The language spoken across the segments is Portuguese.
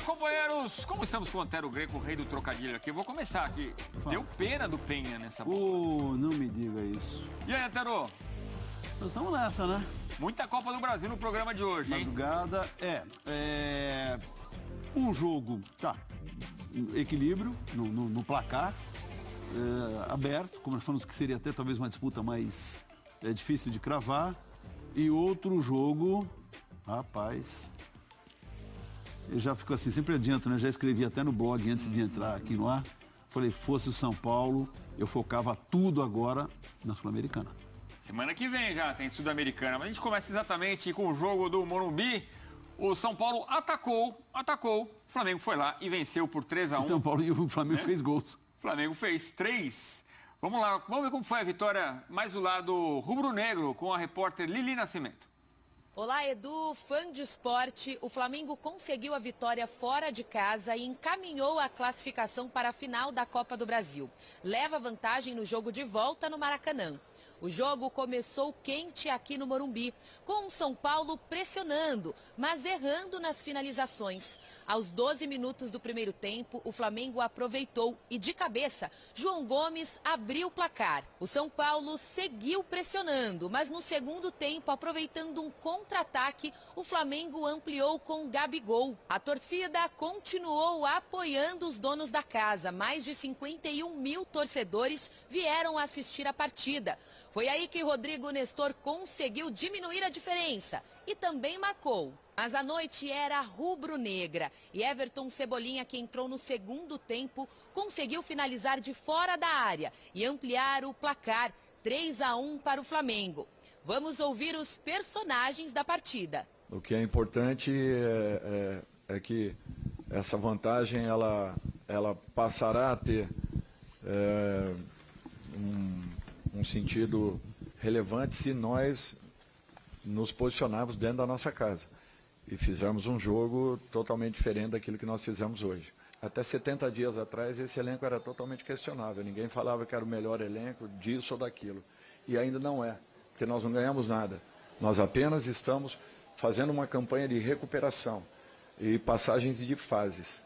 meus companheiros, como estamos com o Antero Greco, o rei do trocadilho aqui? Eu vou começar aqui. Deu pena do Penha nessa bola. Não me diga isso. E aí, Antero? Nós estamos nessa, né? Muita Copa do Brasil no programa de hoje, hein? Madrugada, um jogo, equilíbrio no placar, aberto, como nós falamos que seria até talvez uma disputa mais difícil de cravar, e outro jogo, rapaz, eu já fico assim, sempre adianto, né? Já escrevi até no blog antes de entrar aqui no ar, falei, fosse o São Paulo, eu focava tudo agora na Sul-Americana. Semana que vem já tem Sul-Americana, mas a gente começa exatamente com o jogo do Morumbi. O São Paulo atacou, o Flamengo foi lá e venceu por 3-1. O São Paulo e o Flamengo fez gols. O Flamengo fez 3. Vamos lá, vamos ver como foi a vitória mais do lado rubro-negro com a repórter Lili Nascimento. Olá, Edu, fã de esporte. O Flamengo conseguiu a vitória fora de casa e encaminhou a classificação para a final da Copa do Brasil. Leva vantagem no jogo de volta no Maracanã. O jogo começou quente aqui no Morumbi, com o São Paulo pressionando, mas errando nas finalizações. Aos 12 minutos do primeiro tempo, o Flamengo aproveitou e, de cabeça, João Gomes abriu o placar. O São Paulo seguiu pressionando, mas no segundo tempo, aproveitando um contra-ataque, o Flamengo ampliou com Gabigol. A torcida continuou apoiando os donos da casa. Mais de 51 mil torcedores vieram assistir a partida. Foi aí que Rodrigo Nestor conseguiu diminuir a diferença e também marcou. Mas a noite era rubro-negra e Everton Cebolinha, que entrou no segundo tempo, conseguiu finalizar de fora da área e ampliar o placar 3-1 para o Flamengo. Vamos ouvir os personagens da partida. O que é importante é que essa vantagem ela passará a ter um sentido relevante se nós nos posicionarmos dentro da nossa casa e fizermos um jogo totalmente diferente daquilo que nós fizemos hoje. Até 70 dias atrás esse elenco era totalmente questionável, ninguém falava que era o melhor elenco disso ou daquilo, e ainda não é, porque nós não ganhamos nada, nós apenas estamos fazendo uma campanha de recuperação e passagens de fases.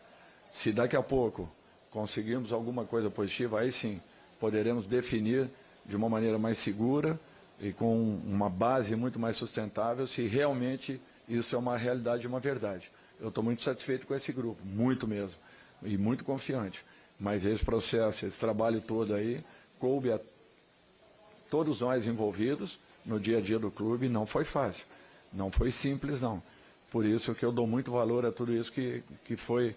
Se daqui a pouco conseguirmos alguma coisa positiva, aí sim poderemos definir de uma maneira mais segura e com uma base muito mais sustentável, se realmente isso é uma realidade e uma verdade. Eu estou muito satisfeito com esse grupo, muito mesmo, e muito confiante. Mas esse processo, esse trabalho todo aí, coube a todos nós envolvidos no dia a dia do clube, não foi fácil, não foi simples não. Por isso que eu dou muito valor a tudo isso que foi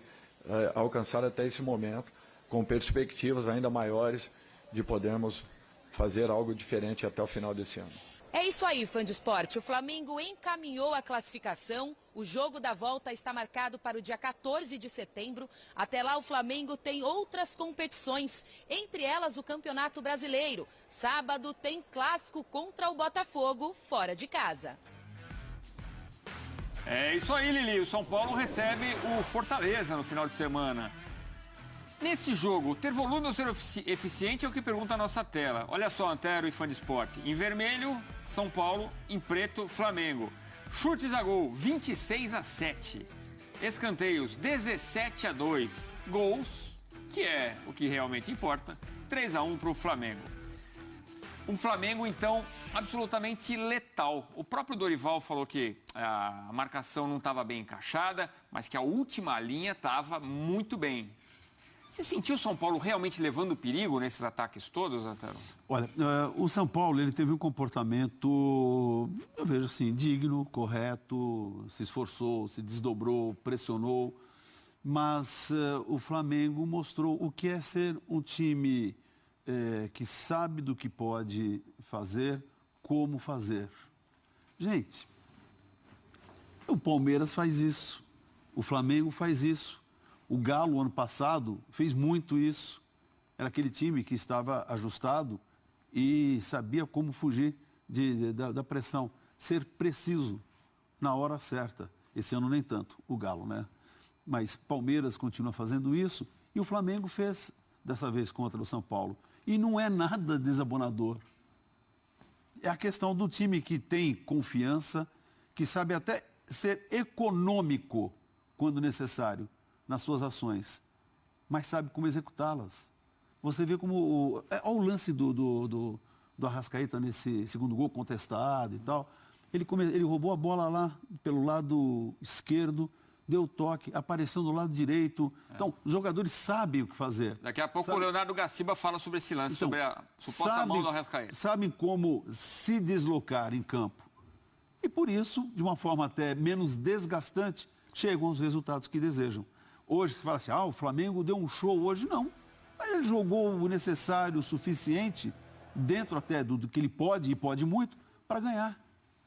alcançado até esse momento, com perspectivas ainda maiores de podermos fazer algo diferente até o final desse ano. É isso aí, fã de esporte. O Flamengo encaminhou a classificação. O jogo da volta está marcado para o dia 14 de setembro. Até lá, o Flamengo tem outras competições, entre elas o Campeonato Brasileiro. Sábado tem clássico contra o Botafogo, fora de casa. É isso aí, Lili. O São Paulo recebe o Fortaleza no final de semana. Nesse jogo, ter volume ou ser eficiente é o que pergunta a nossa tela. Olha só, Antero e fã de esporte. Em vermelho, São Paulo. Em preto, Flamengo. Chutes a gol, 26-7. Escanteios, 17-2. Gols, que é o que realmente importa, 3-1 para o Flamengo. Um Flamengo, então, absolutamente letal. O próprio Dorival falou que a marcação não estava bem encaixada, mas que a última linha estava muito bem. Você sentiu o São Paulo realmente levando perigo nesses ataques todos, Antero? Olha, o São Paulo ele teve um comportamento, eu vejo assim, digno, correto, se esforçou, se desdobrou, pressionou, mas o Flamengo mostrou o que é ser um time que sabe do que pode fazer, como fazer. Gente, o Palmeiras faz isso, o Flamengo faz isso. O Galo, ano passado, fez muito isso. Era aquele time que estava ajustado e sabia como fugir da pressão. Ser preciso na hora certa. Esse ano nem tanto, o Galo, né? Mas Palmeiras continua fazendo isso e o Flamengo fez dessa vez contra o São Paulo. E não é nada desabonador. É a questão do time que tem confiança, que sabe até ser econômico quando necessário. nas suas ações, mas sabe como executá-las. Você vê como... Olha o lance do Arrascaeta nesse segundo gol contestado e tal. Ele roubou a bola lá pelo lado esquerdo, deu toque, apareceu do lado direito. Então, os jogadores sabem o que fazer. Daqui a pouco o Leonardo Gaciba fala sobre esse lance, sobre a suposta mão do Arrascaeta. Sabem como se deslocar em campo. E por isso, de uma forma até menos desgastante, chegam aos resultados que desejam. Hoje se fala assim, o Flamengo deu um show hoje. Não. Mas ele jogou o necessário, o suficiente, dentro até do que ele pode, e pode muito, para ganhar.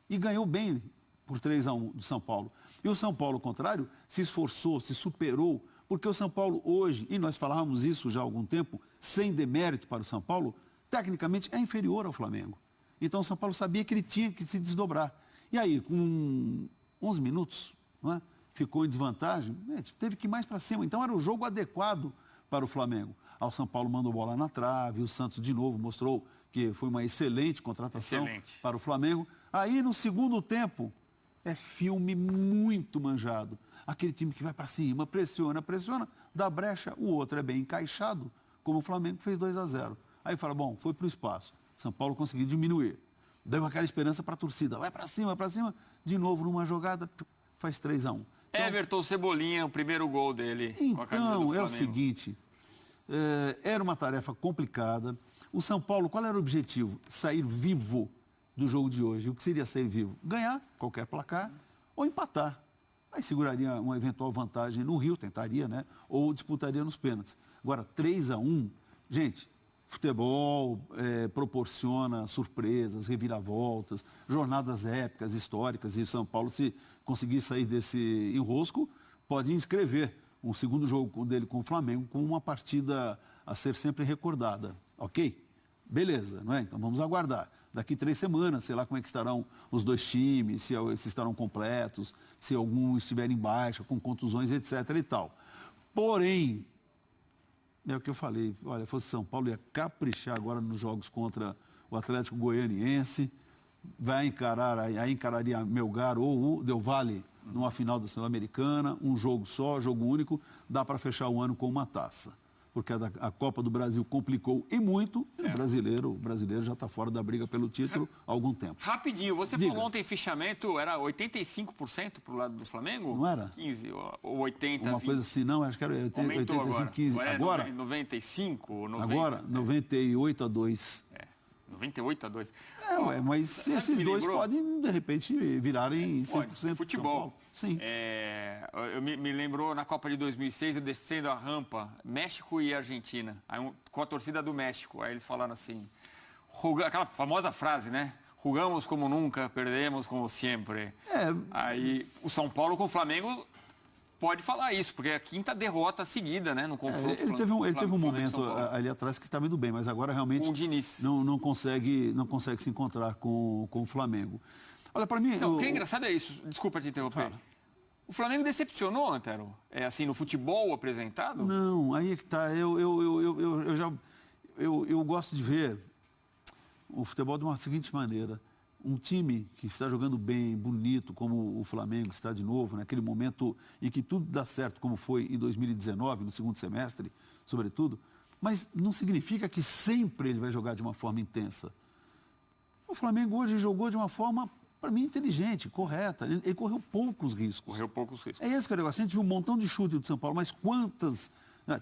E ganhou bem por 3-1 do São Paulo. E o São Paulo, ao contrário, se esforçou, se superou, porque o São Paulo hoje, e nós falávamos isso já há algum tempo, sem demérito para o São Paulo, tecnicamente é inferior ao Flamengo. Então o São Paulo sabia que ele tinha que se desdobrar. E aí, com 11 minutos, não é? Ficou em desvantagem, teve que ir mais para cima. Então era o jogo adequado para o Flamengo. O São Paulo mandou bola na trave, o Santos de novo mostrou que foi uma excelente contratação para o Flamengo. Aí no segundo tempo, é filme muito manjado. Aquele time que vai para cima, pressiona, dá brecha, o outro é bem encaixado, como o Flamengo fez 2-0. Aí fala, bom, foi para o espaço. São Paulo conseguiu diminuir. Deu aquela esperança para a torcida, vai para cima, de novo numa jogada, faz 3-1. Então, Everton Cebolinha, o primeiro gol dele com a camisa do Flamengo. É o seguinte, era uma tarefa complicada. O São Paulo, qual era o objetivo? Sair vivo do jogo de hoje. O que seria sair vivo? Ganhar qualquer placar ou empatar. Aí seguraria uma eventual vantagem no Rio, tentaria, né? Ou disputaria nos pênaltis. Agora, 3-1, gente, futebol proporciona surpresas, reviravoltas, jornadas épicas, históricas, e o São Paulo, se conseguir sair desse enrosco, pode inscrever um segundo jogo dele com o Flamengo com uma partida a ser sempre recordada, ok? Beleza, não é? Então vamos aguardar. Daqui 3 semanas, sei lá como é que estarão os dois times, se estarão completos, se algum estiver em baixa, com contusões, etc. e tal. Porém, é o que eu falei, olha, fosse São Paulo, ia caprichar agora nos jogos contra o Atlético Goianiense, vai encarar, aí encararia Melgar ou o Del Valle numa final da Sul-Americana, um jogo só, jogo único, dá para fechar o ano com uma taça. Porque a Copa do Brasil complicou e muito, e o brasileiro já está fora da briga pelo título há algum tempo. Rapidinho, você falou ontem fichamento, era 85% para o lado do Flamengo? Não era? 15 ou 80, uma 20. Coisa assim, não, acho que era 85, agora. 15. Agora? 95 ou 90? Agora, 98-2. 98-2. Mas esses dois podem, de repente, virarem 100% futebol. São Paulo. Sim. Eu me lembrou na Copa de 2006, eu descendo a rampa, México e Argentina, aí, com a torcida do México. Aí eles falaram assim, aquela famosa frase, né? Jugamos como nunca, perdemos como sempre. Aí o São Paulo com o Flamengo pode falar isso, porque é a 5ª derrota seguida, né, no confronto. Ele teve um momento ali atrás que estava indo bem, mas agora realmente não consegue se encontrar com o Flamengo. Olha, para mim... O que é engraçado é isso, desculpa te interromper. Fala. O Flamengo decepcionou, Antero? Assim, no futebol apresentado? Não, aí é que está. Eu gosto de ver o futebol de uma seguinte maneira. Um time que está jogando bem, bonito, como o Flamengo está de novo, naquele momento em que tudo dá certo, como foi em 2019, no segundo semestre, sobretudo, mas não significa que sempre ele vai jogar de uma forma intensa. O Flamengo hoje jogou de uma forma, para mim, inteligente, correta. Ele correu poucos riscos. É esse que é o negócio. A gente viu um montão de chute do São Paulo, mas quantas...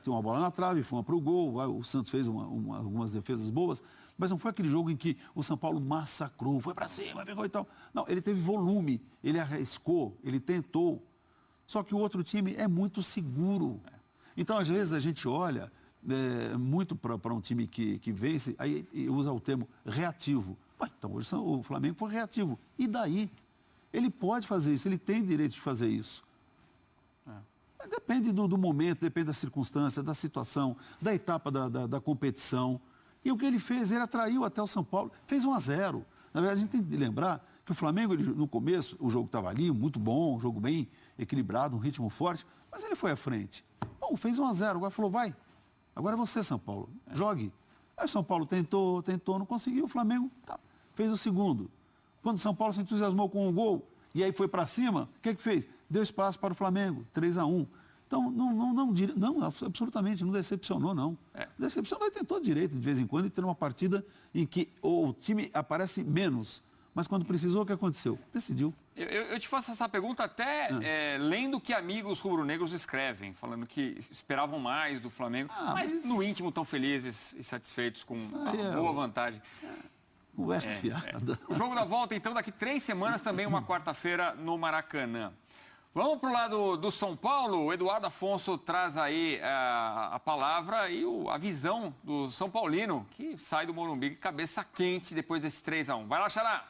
Tem uma bola na trave, foi uma para o gol, o Santos fez algumas defesas boas, mas não foi aquele jogo em que o São Paulo massacrou, foi para cima, pegou e tal. Não, ele teve volume, ele arriscou, ele tentou. Só que o outro time é muito seguro. Então, às vezes, a gente olha muito para um time que vence, aí usa o termo reativo. Então, hoje o Flamengo foi reativo. E daí? Ele pode fazer isso, ele tem direito de fazer isso. Mas depende do momento, depende da circunstância, da situação, da etapa da competição. E o que ele fez, ele atraiu até o São Paulo, fez 1-0. Na verdade, a gente tem que lembrar que o Flamengo, no começo, o jogo estava ali, muito bom, um jogo bem equilibrado, um ritmo forte, mas ele foi à frente. Bom, fez 1-0, agora falou, vai, agora é você, São Paulo, jogue. Aí o São Paulo tentou, não conseguiu, o Flamengo fez o segundo. Quando o São Paulo se entusiasmou com um gol, e aí foi para cima, o que fez? Deu espaço para o Flamengo, 3-1. Então, não, absolutamente, não decepcionou, não. Decepcionou e tem todo direito, de vez em quando, de ter uma partida em que o time aparece menos. Mas quando precisou, o que aconteceu? Decidiu. Eu te faço essa pergunta até lendo o que amigos rubro-negros escrevem, falando que esperavam mais do Flamengo, mas no íntimo estão felizes e satisfeitos com a boa vantagem. Conversa fiada. O jogo da volta, então, daqui 3 semanas, também uma quarta-feira no Maracanã. Vamos para o lado do São Paulo. O Eduardo Afonso traz aí a palavra e a visão do São Paulino, que sai do Morumbi cabeça quente depois desse 3-1. Vai lá, Xará!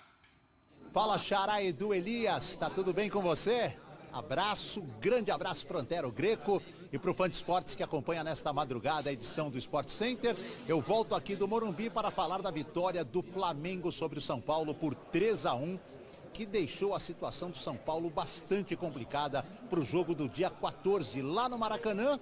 Fala, Xará, Edu Elias, tá tudo bem com você? Abraço, grande abraço pro Antero Greco e pro Fã de Esportes que acompanha nesta madrugada a edição do Sport Center. Eu volto aqui do Morumbi para falar da vitória do Flamengo sobre o São Paulo por 3-1, que deixou a situação do São Paulo bastante complicada para o jogo do dia 14 lá no Maracanã.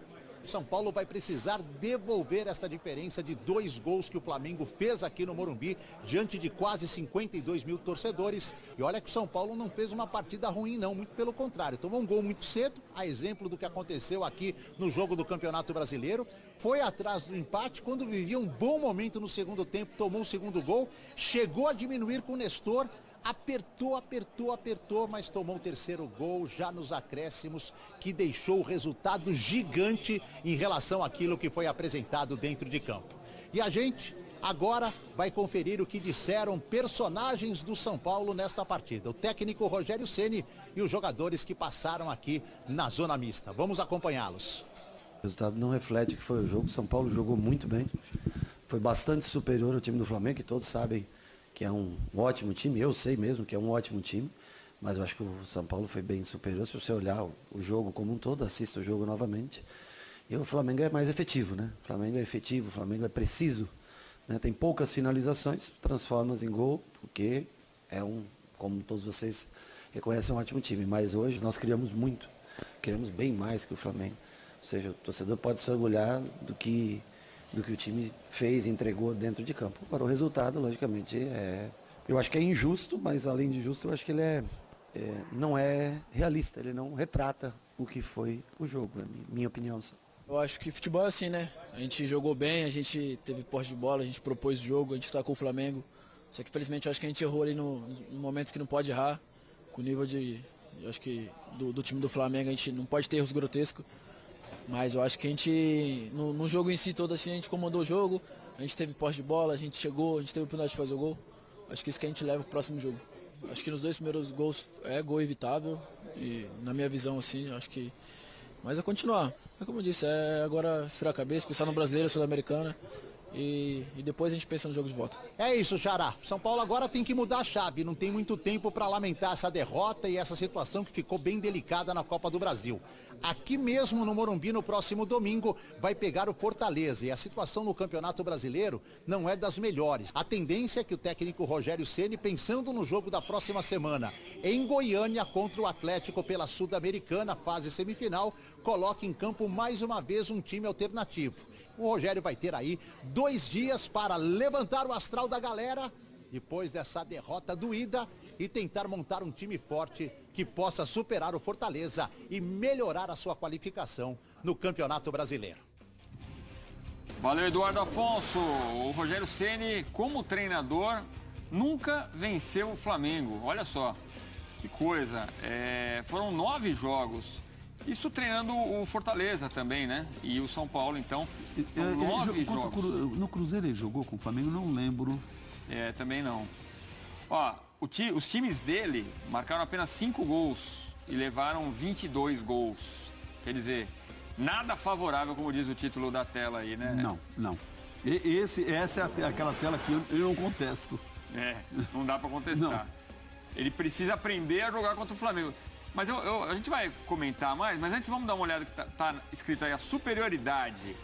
São Paulo vai precisar devolver esta diferença de 2 gols que o Flamengo fez aqui no Morumbi, diante de quase 52 mil torcedores. E olha que o São Paulo não fez uma partida ruim não, muito pelo contrário. Tomou um gol muito cedo, a exemplo do que aconteceu aqui no jogo do Campeonato Brasileiro. Foi atrás do empate, quando vivia um bom momento no segundo tempo, tomou o segundo gol, chegou a diminuir com o Nestor, apertou, mas tomou o terceiro gol já nos acréscimos, que deixou o resultado gigante em relação àquilo que foi apresentado dentro de campo. E a gente agora vai conferir o que disseram personagens do São Paulo nesta partida. O técnico Rogério Ceni e os jogadores que passaram aqui na zona mista. Vamos acompanhá-los. O resultado não reflete o que foi o jogo. O São Paulo jogou muito bem. Foi bastante superior ao time do Flamengo, que todos sabem que é um ótimo time, eu sei mesmo que é um ótimo time, mas eu acho que o São Paulo foi bem superior. Se você olhar o jogo como um todo, assista o jogo novamente, e o Flamengo é mais efetivo, né? O Flamengo é efetivo, o Flamengo é preciso, né? Tem poucas finalizações, transforma em gol, porque é como todos vocês reconhecem, um ótimo time, mas hoje nós criamos muito, criamos bem mais que o Flamengo, ou seja, o torcedor pode se orgulhar do que o time fez e entregou dentro de campo. Para o resultado, logicamente, eu acho que é injusto, mas além de justo, eu acho que ele não é realista, ele não retrata o que foi o jogo, é minha opinião só. Eu acho que futebol é assim, né? A gente jogou bem, a gente teve posse de bola, a gente propôs o jogo, a gente tacou o Flamengo. Só que, infelizmente, eu acho que a gente errou ali no momentos que não pode errar. Com o nível eu acho que do time do Flamengo, a gente não pode ter erros grotescos. Mas eu acho que a gente, no jogo em si todo, assim, a gente comandou o jogo, a gente teve posse de bola, a gente chegou, a gente teve a oportunidade de fazer o gol. Acho que isso que a gente leva pro próximo jogo. Acho que nos 2 primeiros gols é gol evitável, e na minha visão, assim, acho que... Mas é continuar. É como eu disse, agora esfriar a cabeça, pensar no brasileiro, sul-americana, e depois a gente pensa no jogo de volta. É isso, Xará. São Paulo agora tem que mudar a chave. Não tem muito tempo para lamentar essa derrota e essa situação que ficou bem delicada na Copa do Brasil. Aqui mesmo no Morumbi, no próximo domingo, vai pegar o Fortaleza. E a situação no Campeonato Brasileiro não é das melhores. A tendência é que o técnico Rogério Ceni, pensando no jogo da próxima semana, em Goiânia contra o Atlético pela Sul-Americana, fase semifinal, coloque em campo mais uma vez um time alternativo. O Rogério vai ter aí 2 dias para levantar o astral da galera, depois dessa derrota doída, e tentar montar um time forte que possa superar o Fortaleza e melhorar a sua qualificação no Campeonato Brasileiro. Valeu, Eduardo Afonso. O Rogério Ceni, como treinador, nunca venceu o Flamengo. Olha só, que coisa. Foram 9 jogos. Isso treinando o Fortaleza também, né? E o São Paulo, então, são 9 jogos. No Cruzeiro ele jogou com o Flamengo, não lembro. Também não. Ó, os times dele marcaram apenas 5 gols e levaram 22 gols. Quer dizer, nada favorável, como diz o título da tela aí, né? Não. Essa é aquela tela que eu não contesto. Não dá pra contestar. Não. Ele precisa aprender a jogar contra o Flamengo. Mas a gente vai comentar mais, mas antes vamos dar uma olhada que tá escrito aí a superioridade.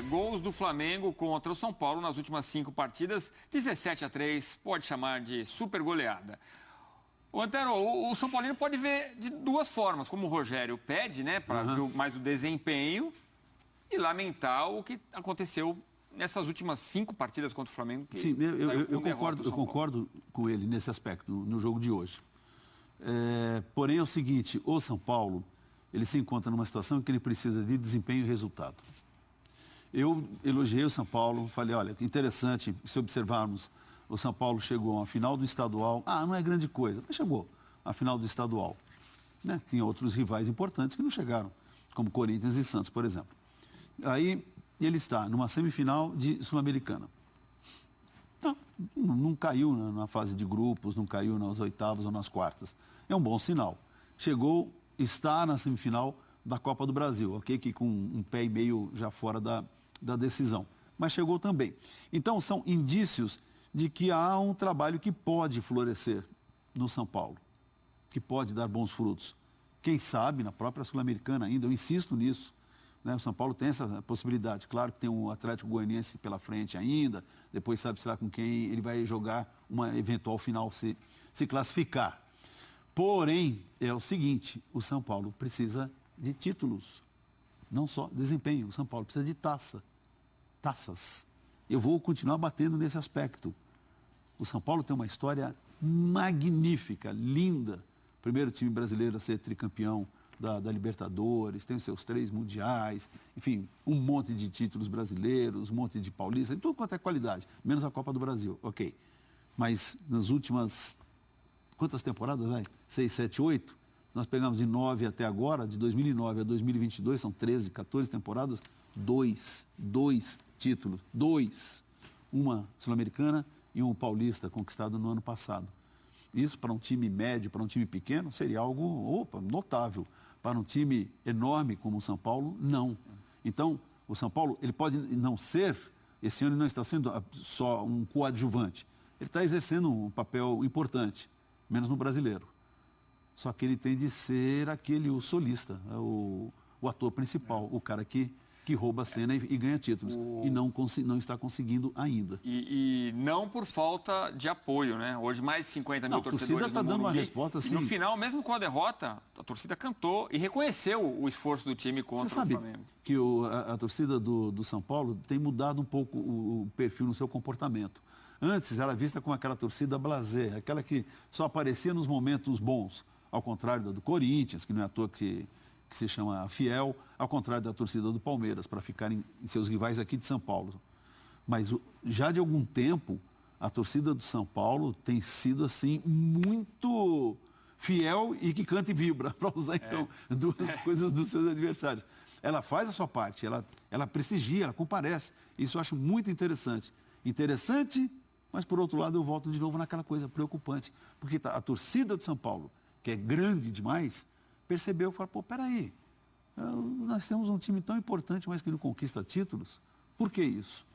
Gols do Flamengo contra o São Paulo nas últimas 5 partidas, 17-3, pode chamar de super goleada. O Antero, o São Paulino pode ver de 2 formas, como o Rogério pede, né, para ver mais o desempenho e lamentar o que aconteceu nessas últimas 5 partidas contra o Flamengo. Sim, eu concordo com ele nesse aspecto, no jogo de hoje. Porém é o seguinte, o São Paulo, ele se encontra numa situação em que ele precisa de desempenho e resultado. Eu elogiei o São Paulo, falei, olha, interessante, se observarmos, o São Paulo chegou à final do estadual, não é grande coisa, mas chegou à final do estadual. Né? Tinha outros rivais importantes que não chegaram, como Corinthians e Santos, por exemplo. Aí ele está numa semifinal de Sul-Americana. Não caiu na fase de grupos, não caiu nas oitavas ou nas quartas. É um bom sinal. Chegou, está na semifinal da Copa do Brasil, ok? Que com um pé e meio já fora da decisão. Mas chegou também. Então, são indícios de que há um trabalho que pode florescer no São Paulo, que pode dar bons frutos. Quem sabe, na própria Sul-Americana ainda, eu insisto nisso. Né? O São Paulo tem essa possibilidade. Claro que tem um Atlético Goianiense pela frente ainda, depois sabe-se lá com quem ele vai jogar uma eventual final se classificar. Porém, é o seguinte, o São Paulo precisa de títulos, não só desempenho. O São Paulo precisa de taças. Eu vou continuar batendo nesse aspecto. O São Paulo tem uma história magnífica, linda. Primeiro time brasileiro a ser tricampeão da Libertadores, tem os seus 3 mundiais, enfim, um monte de títulos brasileiros, um monte de paulistas, tudo quanto é qualidade, menos a Copa do Brasil, ok. Mas nas últimas, quantas temporadas, vai? 6, 7, 8? Se nós pegamos de 9 até agora, de 2009 a 2022, são 13, 14 temporadas, 2 títulos, 2. Uma sul-americana e um paulista conquistado no ano passado. Isso para um time médio, para um time pequeno, seria algo notável. Para um time enorme como o São Paulo, não. Então, o São Paulo, ele pode não ser, esse ano não está sendo só um coadjuvante. Ele está exercendo um papel importante, menos no brasileiro. Só que ele tem de ser o solista, o ator principal, o cara que rouba a cena e ganha títulos. E não está conseguindo ainda. E não por falta de apoio, né? Hoje mais de 50 mil torcedores. A torcida está dando uma resposta assim. E no final, mesmo com a derrota, a torcida cantou e reconheceu o esforço do time contra o Flamengo. Você sabe que a torcida do São Paulo tem mudado um pouco o perfil no seu comportamento. Antes era vista como aquela torcida blasé, aquela que só aparecia nos momentos bons, ao contrário da do Corinthians, que não é à toa que se chama fiel, ao contrário da torcida do Palmeiras, para ficarem em seus rivais aqui de São Paulo. Mas já de algum tempo, a torcida do São Paulo tem sido assim muito fiel e que canta e vibra, para usar então duas coisas dos seus adversários. Ela faz a sua parte, ela prestigia, ela comparece. Isso eu acho muito interessante. Interessante, mas por outro lado eu volto de novo naquela coisa preocupante. Porque a torcida do São Paulo, que é grande demais, percebeu e falou, peraí, nós temos um time tão importante, mas que não conquista títulos. Por que isso?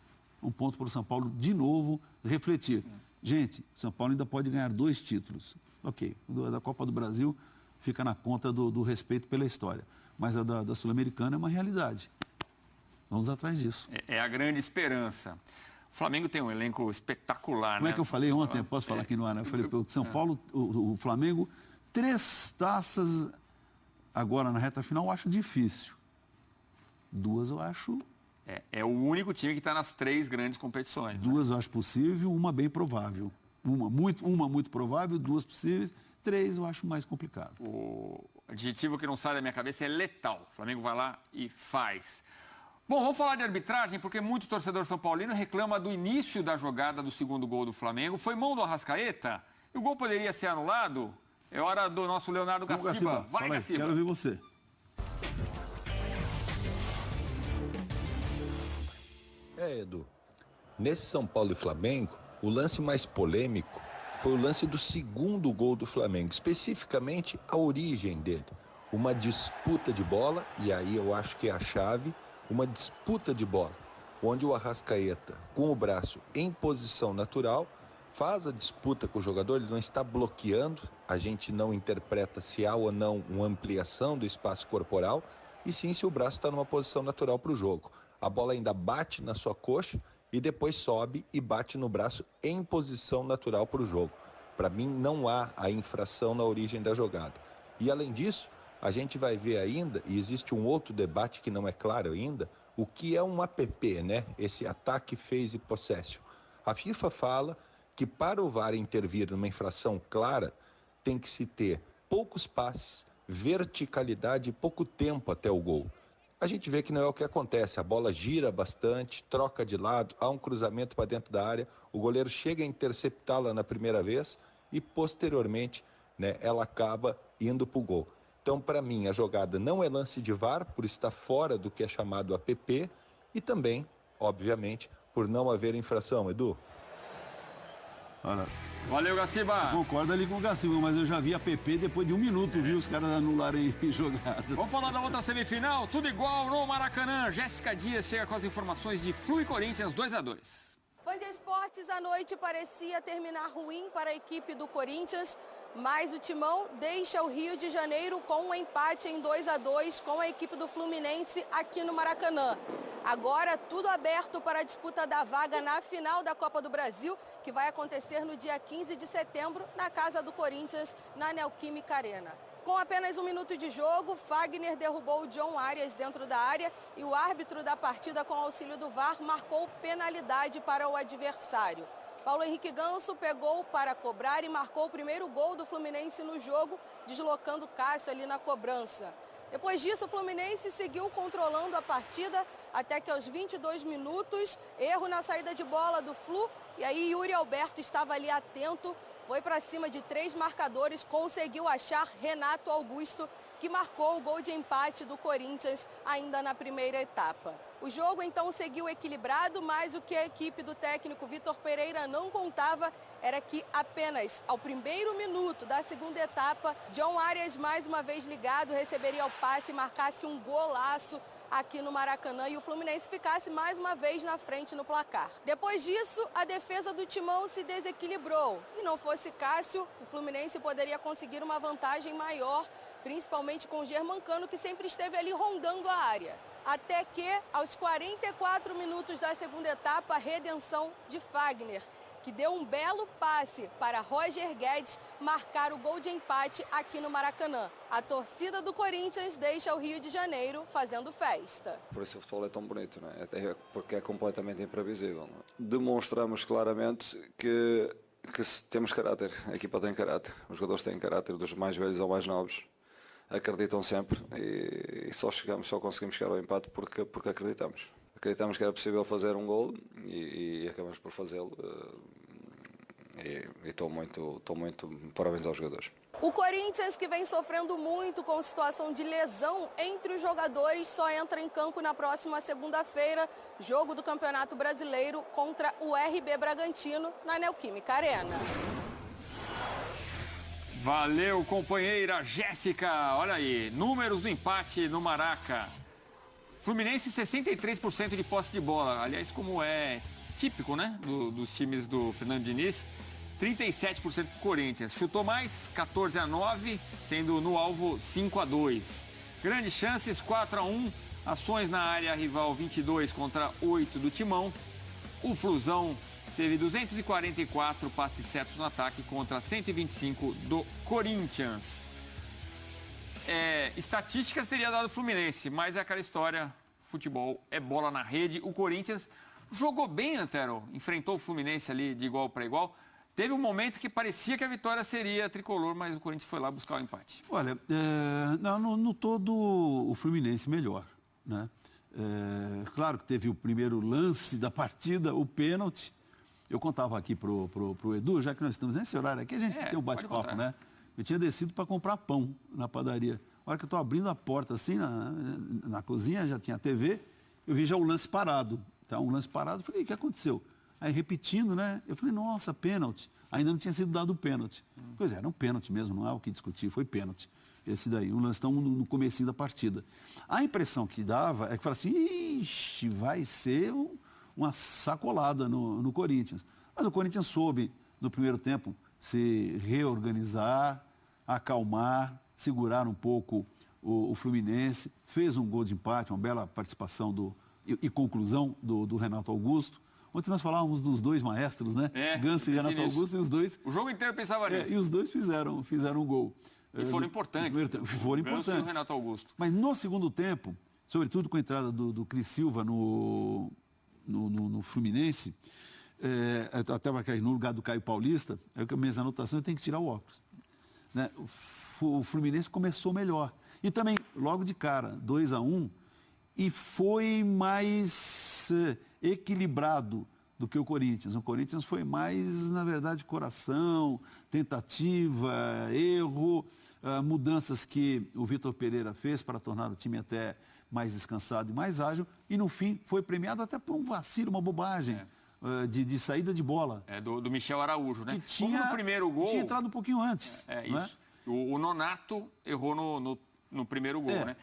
Um ponto para o São Paulo, de novo, refletir. Gente, o São Paulo ainda pode ganhar 2 títulos. Ok, da Copa do Brasil fica na conta do respeito pela história. Mas a da Sul-Americana é uma realidade. Vamos atrás disso. É a grande esperança. O Flamengo tem um elenco espetacular, Como é que eu falei ontem? Posso falar aqui no ar? Eu falei, o São Paulo, o Flamengo, 3 taças... Agora, na reta final, eu acho difícil. 2 eu acho... É o único time que está nas 3 grandes competições. 2 eu acho possível, uma bem provável. Uma muito provável, 2 possíveis, 3 eu acho mais complicado. O adjetivo que não sai da minha cabeça é letal. O Flamengo vai lá e faz. Bom, vamos falar de arbitragem, porque muitos torcedores são paulinos reclamam do início da jogada do segundo gol do Flamengo. Foi mão do Arrascaeta? E o gol poderia ser anulado? É hora do nosso Leonardo Gaciba. Vai, Gaciba. Quero ouvir você. Edu, nesse São Paulo e Flamengo, o lance mais polêmico foi o lance do segundo gol do Flamengo, especificamente a origem dele. Uma disputa de bola, e aí eu acho que é a chave, uma disputa de bola, onde o Arrascaeta, com o braço em posição natural, faz a disputa com o jogador, ele não está bloqueando, a gente não interpreta se há ou não uma ampliação do espaço corporal, e sim se o braço está numa posição natural para o jogo. A bola ainda bate na sua coxa e depois sobe e bate no braço em posição natural para o jogo. Para mim, não há a infração na origem da jogada. E além disso, a gente vai ver ainda, e existe um outro debate que não é claro ainda, o que é um APP, né? Esse ataque, phase, possession. A FIFA fala que para o VAR intervir numa infração clara, tem que se ter poucos passes, verticalidade e pouco tempo até o gol. A gente vê que não é o que acontece, a bola gira bastante, troca de lado, há um cruzamento para dentro da área, o goleiro chega a interceptá-la na primeira vez e posteriormente, né, ela acaba indo para o gol. Então, para mim, a jogada não é lance de VAR, por estar fora do que é chamado APP, e também, obviamente, por não haver infração, Edu. Olha, Valeu, Gaciba. concordo ali com o Gaciba, mas eu já vi a PP depois de 1 minuto, viu? Os caras anularem jogadas. Vamos falar da outra semifinal? Tudo igual no Maracanã. Jéssica Dias chega com as informações de Flu e Corinthians 2-2. Fã de esportes, a noite parecia terminar ruim para a equipe do Corinthians, mas o Timão deixa o Rio de Janeiro com um empate em 2-2 com a equipe do Fluminense aqui no Maracanã. Agora tudo aberto para a disputa da vaga na final da Copa do Brasil, que vai acontecer no dia 15 de setembro, na casa do Corinthians, na Neoquímica Arena. Com apenas 1 minuto de jogo, Fagner derrubou o John Arias dentro da área e o árbitro da partida, com auxílio do VAR, marcou penalidade para o adversário. Paulo Henrique Ganso pegou para cobrar e marcou o primeiro gol do Fluminense no jogo, deslocando Cássio ali na cobrança. Depois disso, o Fluminense seguiu controlando a partida até que aos 22 minutos, erro na saída de bola do Flu, e aí Yuri Alberto estava ali atento, foi para cima de 3 marcadores, conseguiu achar Renato Augusto, que marcou o gol de empate do Corinthians ainda na primeira etapa. O jogo então seguiu equilibrado, mas o que a equipe do técnico Vitor Pereira não contava era que apenas ao primeiro minuto da segunda etapa, John Arias, mais uma vez ligado, receberia o passe e marcasse um golaço aqui no Maracanã e o Fluminense ficasse mais uma vez na frente no placar. Depois disso, a defesa do Timão se desequilibrou e não fosse Cássio, o Fluminense poderia conseguir uma vantagem maior, principalmente com o Germancano, que sempre esteve ali rondando a área. Até que, aos 44 minutos da segunda etapa, a redenção de Fagner, que deu um belo passe para Roger Guedes marcar o gol de empate aqui no Maracanã. A torcida do Corinthians deixa o Rio de Janeiro fazendo festa. Por isso o futebol é tão bonito, não é? Até porque é completamente imprevisível. Não é? Demonstramos claramente que temos caráter, a equipa tem caráter, os jogadores têm caráter, dos mais velhos aos mais novos. Acreditam sempre e só conseguimos chegar ao empate porque acreditamos. Acreditamos que era possível fazer um gol e acabamos por fazê-lo. E estou muito parabéns aos jogadores. O Corinthians, que vem sofrendo muito com situação de lesão entre os jogadores, só entra em campo na próxima segunda-feira, jogo do Campeonato Brasileiro contra o RB Bragantino na Neoquímica Arena. Valeu, companheira Jéssica. Olha aí, números do empate no Maraca. Fluminense, 63% de posse de bola. Aliás, como é típico, né, dos times do Fernando Diniz. 37% do Corinthians. Chutou mais, 14-9, sendo no alvo 5-2. Grandes chances, 4-1. Ações na área rival, 22 contra 8 do Timão. O Flusão teve 244 passes certos no ataque contra 125 do Corinthians. Estatísticas teria dado o Fluminense, mas é aquela história, futebol é bola na rede. O Corinthians jogou bem, Antero, enfrentou o Fluminense ali de igual para igual. Teve um momento que parecia que a vitória seria tricolor, mas o Corinthians foi lá buscar o empate. Olha, no todo o Fluminense melhor, né? Claro que teve o primeiro lance da partida, o pênalti. Eu contava aqui pro Edu, já que nós estamos nesse horário aqui, a gente tem um bate-papo, né? Eu tinha descido para comprar pão na padaria. A hora que eu estou abrindo a porta assim, na cozinha, já tinha TV, eu vi já o lance parado. Tá, um lance parado, eu falei, o que aconteceu? Aí repetindo, né? Eu falei, nossa, pênalti. Ainda não tinha sido dado o pênalti. Pois é, era um pênalti mesmo, não é o que discutir, foi pênalti. Esse daí, um lance tão no comecinho da partida. A impressão que dava é que falava assim, ixi, vai ser uma sacolada no Corinthians. Mas o Corinthians soube, no primeiro tempo, se reorganizar, acalmar, segurar um pouco o Fluminense, fez um gol de empate, uma bela participação e conclusão do Renato Augusto. Ontem nós falávamos dos dois maestros, né? Ganso e Renato Augusto, e os dois... O jogo inteiro pensava nisso. E os dois fizeram um gol. E foram importantes. Foram importantes. Ganso e o Renato Augusto. Mas no segundo tempo, sobretudo com a entrada do Cris Silva no Fluminense, até no lugar do Caio Paulista, minhas anotações, eu tenho que tirar o óculos. né, o Fluminense começou melhor. E também, logo de cara, 2-1, e foi mais equilibrado do que o Corinthians. O Corinthians foi mais, na verdade, coração, tentativa, erro, mudanças que o Vitor Pereira fez para tornar o time até mais descansado e mais ágil, e no fim foi premiado até por um vacilo, uma bobagem. De saída de bola. Do Michel Araújo, né? Que tinha, como no primeiro gol... Tinha entrado um pouquinho antes. Isso. O Nonato errou no primeiro gol, né?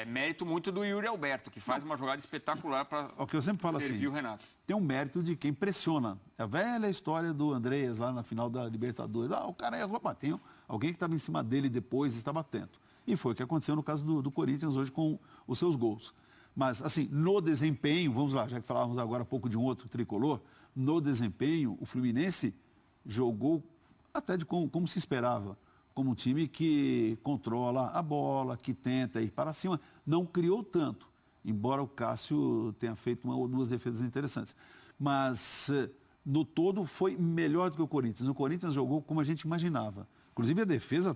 Mérito muito do Yuri Alberto, que faz uma jogada espetacular para o que eu sempre falo servir assim, o Renato. Tem um mérito de quem pressiona. É a velha história do Andreas lá na final da Libertadores. O cara errou, tem alguém que estava em cima dele depois e estava atento. E foi o que aconteceu no caso do Corinthians hoje com os seus gols. Mas, assim, no desempenho, vamos lá, já que falávamos agora há pouco de um outro tricolor, no desempenho, o Fluminense jogou até como se esperava, como um time que controla a bola, que tenta ir para cima, não criou tanto, embora o Cássio tenha feito uma ou duas defesas interessantes. Mas, no todo, foi melhor do que o Corinthians. O Corinthians jogou como a gente imaginava. Inclusive,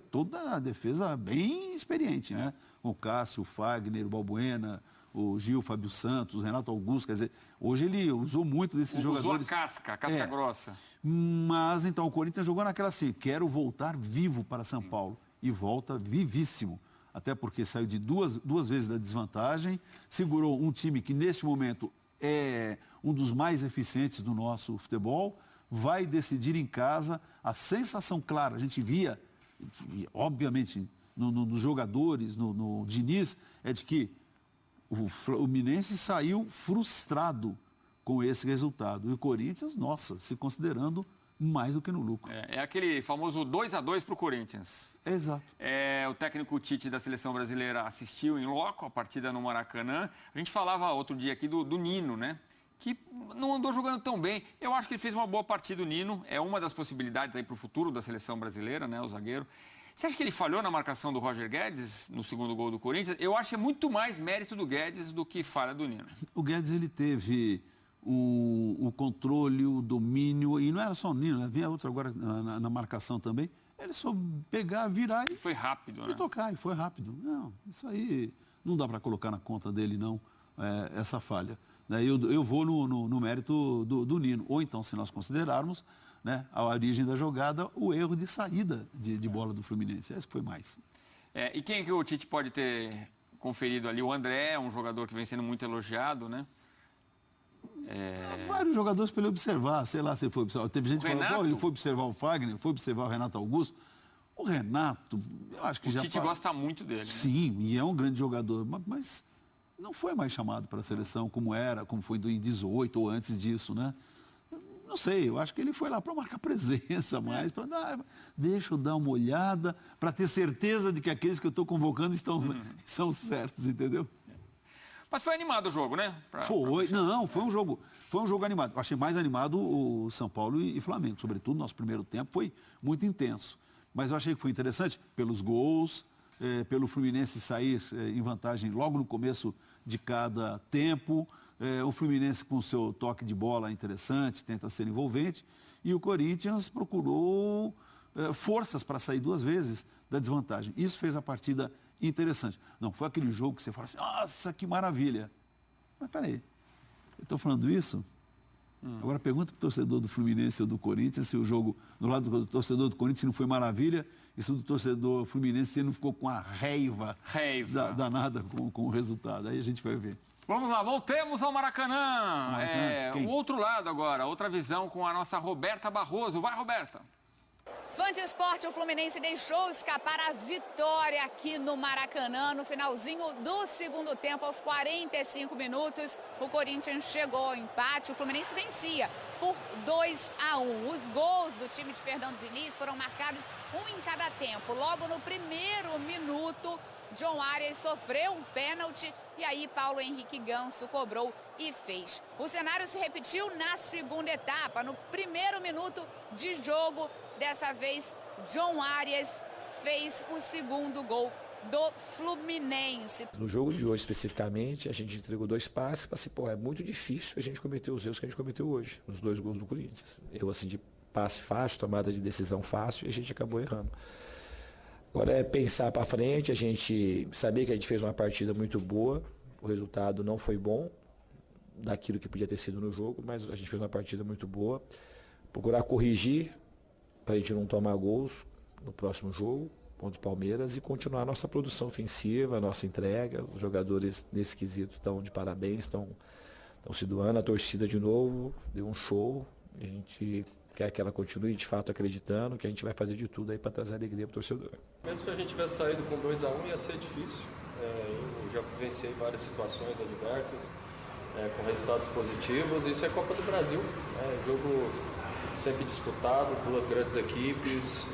toda a defesa bem experiente, né? O Cássio, o Fagner, o Balbuena, o Gil, o Fábio Santos, o Renato Augusto, quer dizer, hoje ele usou muito desses jogadores. Usou a casca grossa. Mas, então, o Corinthians jogou naquela assim, quero voltar vivo para São Paulo. E volta vivíssimo. Até porque saiu de duas vezes da desvantagem, segurou um time que, neste momento, é um dos mais eficientes do nosso futebol, vai decidir em casa. A sensação clara, a gente via, obviamente, nos jogadores, no Diniz, é de que o Fluminense saiu frustrado com esse resultado. E o Corinthians, se considerando mais do que no lucro. É aquele famoso 2-2 para o Corinthians. Exato. O técnico Tite da Seleção Brasileira assistiu em loco a partida no Maracanã. A gente falava outro dia aqui do Nino, né? Que não andou jogando tão bem. Eu acho que ele fez uma boa partida, o Nino. É uma das possibilidades aí para o futuro da Seleção Brasileira, né? O zagueiro. Você acha que ele falhou na marcação do Roger Guedes no segundo gol do Corinthians? Eu acho que é muito mais mérito do Guedes do que falha do Nino. O Guedes, ele teve o controle, o domínio, e não era só o Nino, havia outro agora na marcação também. Ele só pegar, virar e... Foi rápido, né? E tocar, e foi rápido. Não, isso aí não dá para colocar na conta dele, não, essa falha. Eu vou no mérito do Nino. Ou então, se nós considerarmos, né, a origem da jogada, o erro de saída de bola do Fluminense. Esse foi mais. E quem que o Tite pode ter conferido ali? O André, um jogador que vem sendo muito elogiado, né? Vários jogadores para ele observar, sei lá se ele foi observar. Teve gente que falou, ele foi observar o Fagner, foi observar o Renato Augusto. O Renato, eu acho que o Tite gosta muito dele. Sim, né? E é um grande jogador, mas não foi mais chamado para a seleção como foi em 18 ou antes disso, né? Não sei, eu acho que ele foi lá para marcar presença mais, para deixa eu dar uma olhada, para ter certeza de que aqueles que eu estou convocando são certos, entendeu? Mas foi animado o jogo, né? Foi um jogo animado. Eu achei mais animado o São Paulo e Flamengo, sobretudo nosso primeiro tempo foi muito intenso. Mas eu achei que foi interessante pelos gols, pelo Fluminense sair em vantagem logo no começo de cada tempo. O Fluminense com seu toque de bola interessante, tenta ser envolvente, e o Corinthians procurou forças para sair duas vezes da desvantagem. Isso fez a partida interessante. Não foi aquele jogo que você fala assim, nossa, que maravilha. Mas peraí, eu estou falando isso? Agora pergunta para o torcedor do Fluminense ou do Corinthians se o jogo, do lado do torcedor do Corinthians, se não foi maravilha, e se o do torcedor Fluminense se não ficou com a raiva. Danada com o resultado. Aí a gente vai ver. Vamos lá, voltemos ao Maracanã. O outro lado agora, outra visão com a nossa Roberta Barroso. Vai, Roberta. Fã de esporte, o Fluminense deixou escapar a vitória aqui no Maracanã. No finalzinho do segundo tempo, aos 45 minutos, o Corinthians chegou ao empate. O Fluminense vencia por 2-1. Os gols do time de Fernando Diniz foram marcados um em cada tempo. Logo no primeiro minuto, John Arias sofreu um pênalti e aí Paulo Henrique Ganso cobrou e fez. O cenário se repetiu na segunda etapa, no primeiro minuto de jogo. Dessa vez, John Arias fez o segundo gol do Fluminense. No jogo de hoje, especificamente, a gente entregou 2 passes e falei assim, é muito difícil a gente cometer os erros que a gente cometeu hoje, nos 2 gols do Corinthians. Eu, assim, de passe fácil, tomada de decisão fácil, e a gente acabou errando. Agora é pensar para frente, a gente saber que a gente fez uma partida muito boa, o resultado não foi bom, daquilo que podia ter sido no jogo, mas a gente fez uma partida muito boa. Procurar corrigir para a gente não tomar gols no próximo jogo contra o Palmeiras e continuar a nossa produção ofensiva, a nossa entrega. Os jogadores nesse quesito estão de parabéns, estão se doando, a torcida de novo deu um show. A gente quer que ela continue de fato acreditando que a gente vai fazer de tudo aí para trazer alegria para o torcedor. Mesmo que a gente tivesse saído com 2-1 ia ser difícil. Eu já vivenciei várias situações adversas, com resultados positivos. Isso é Copa do Brasil, jogo sempre disputado, duas grandes equipes,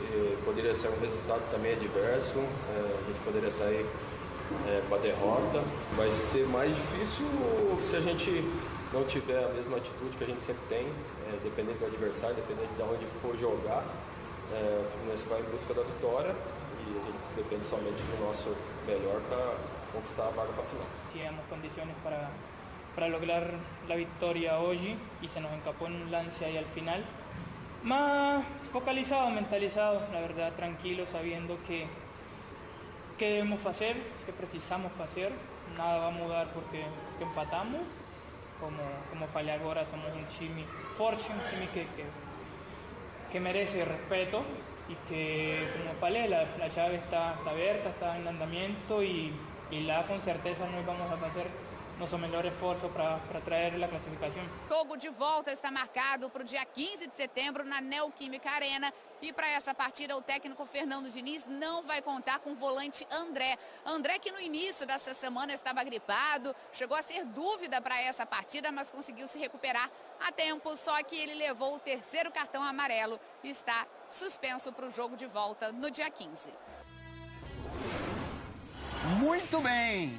poderia ser um resultado também adverso, a gente poderia sair com a derrota. Vai ser mais difícil se a gente não tiver a mesma atitude que a gente sempre tem, dependendo do adversário, dependendo de onde for jogar. O Fluminense vai em busca da vitória e a gente depende somente do nosso melhor para conquistar a vaga para a final. Tínhamos condições para lograr la victoria hoy y se nos escapó en un lance ahí al final. Más focalizado, mentalizado, la verdad, tranquilo, sabiendo que debemos hacer, que precisamos hacer. Nada va a mudar porque empatamos. Como falei agora, somos um time forte, um time que merece respeto y que, como falei, la llave está abierta, está en andamiento y lá com certeza nós vamos a fazer nosso melhor esforço para trazer a classificação. O jogo de volta está marcado para o dia 15 de setembro na Neoquímica Arena. E para essa partida, o técnico Fernando Diniz não vai contar com o volante André. André, que no início dessa semana estava gripado, chegou a ser dúvida para essa partida, mas conseguiu se recuperar a tempo. Só que ele levou o terceiro cartão amarelo e está suspenso para o jogo de volta no dia 15. Muito bem.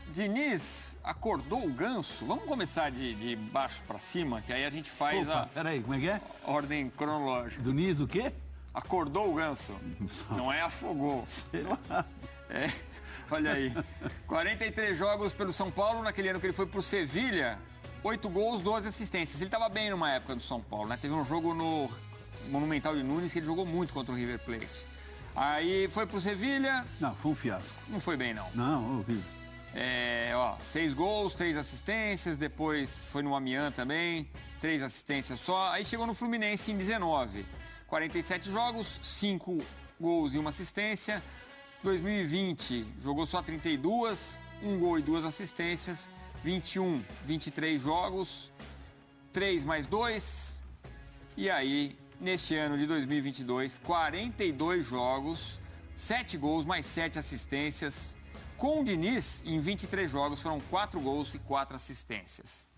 Diniz acordou o Ganso. Vamos começar de baixo para cima, que aí a gente faz Peraí, como é que é? Ordem cronológica. Diniz o quê? Acordou o Ganso. Não é afogou. Sei lá. Olha aí. 43 jogos pelo São Paulo, naquele ano que ele foi pro Sevilha. 8 gols, 12 assistências. Ele estava bem numa época do São Paulo, né? Teve um jogo no Monumental de Nunes que ele jogou muito contra o River Plate. Aí foi pro Sevilha. Não, foi um fiasco. Não foi bem, não. Não, horrível. 6 gols, 3 assistências, depois foi no Amiens também, 3 assistências só. Aí chegou no Fluminense em 19. 47 jogos, 5 gols e 1 assistência. 2020 jogou só 32, 1 gol e 2 assistências. 21, 23 jogos, 3 mais 2. E aí, neste ano de 2022, 42 jogos, 7 gols mais 7 assistências. Com o Diniz, em 23 jogos, foram 4 gols e 4 assistências.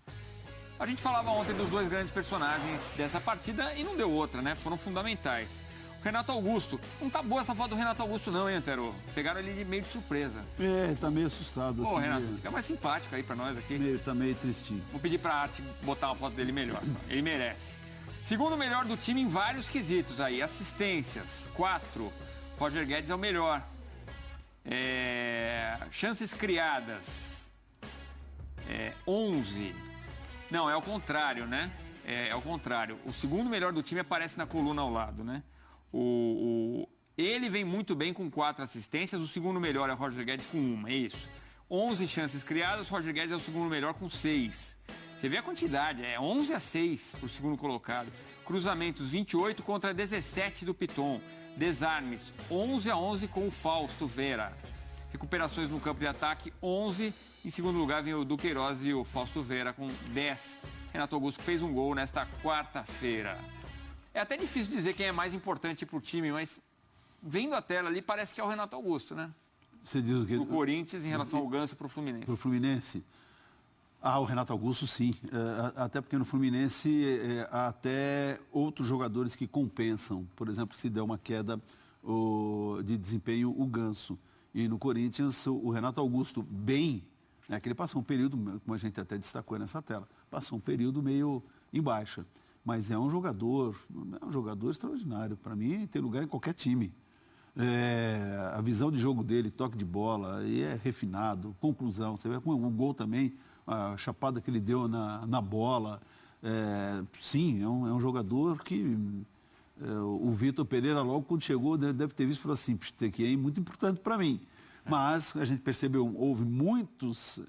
A gente falava ontem dos dois grandes personagens dessa partida e não deu outra, né? Foram fundamentais. O Renato Augusto. Não tá boa essa foto do Renato Augusto não, hein, Antero? Pegaram ele de meio de surpresa. Tá meio assustado. Ô, assim, Renato, fica mais simpático aí pra nós aqui. Tá meio tristinho. Vou pedir pra Arte botar uma foto dele melhor. Ele merece. Segundo melhor do time em vários quesitos aí. Assistências, 4. Roger Guedes é o melhor. Chances criadas, 11. Não, é o contrário, né? É o contrário. O segundo melhor do time aparece na coluna ao lado, né? Ele vem muito bem com 4 assistências. O segundo melhor é o Roger Guedes com 1, é isso. 11 chances criadas, Roger Guedes é o segundo melhor com 6. Você vê a quantidade, 11-6 para o segundo colocado. Cruzamentos, 28 contra 17 do Piton. Desarmes, 11-11 com o Fausto Vera. Recuperações no campo de ataque, 11. Em segundo lugar vem o Duqueiroz e o Fausto Vera com 10. Renato Augusto fez um gol nesta quarta-feira. É até difícil dizer quem é mais importante para o time, mas vendo a tela ali parece que é o Renato Augusto, né? Você diz o quê? Do Corinthians em relação ao Ganso para o Fluminense. Para o Fluminense? O Renato Augusto, sim. Até porque no Fluminense há até outros jogadores que compensam. Por exemplo, se der uma queda de desempenho, o Ganso. E no Corinthians, o Renato Augusto, bem, né, que ele passou um período, como a gente até destacou nessa tela, passou um período meio em baixa. Mas é um jogador extraordinário. Para mim, tem lugar em qualquer time. A visão de jogo dele, toque de bola, e é refinado, conclusão. Você vê com o gol também, a chapada que ele deu na bola. Sim, é um jogador que O Vitor Pereira, logo quando chegou, deve ter visto e falou assim, isso aqui é muito importante para mim. Mas a gente percebeu, houve em muitos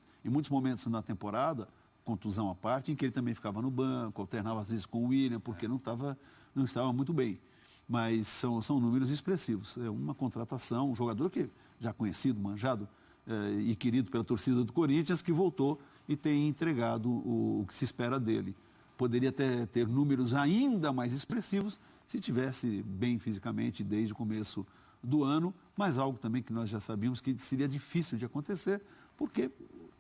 momentos na temporada, contusão à parte, em que ele também ficava no banco, alternava às vezes com o William, porque não estava muito bem. Mas são números expressivos. É uma contratação, um jogador que já conhecido, manjado e querido pela torcida do Corinthians, que voltou e tem entregado o que se espera dele. Poderia ter números ainda mais expressivos se tivesse bem fisicamente desde o começo do ano, mas algo também que nós já sabíamos que seria difícil de acontecer, porque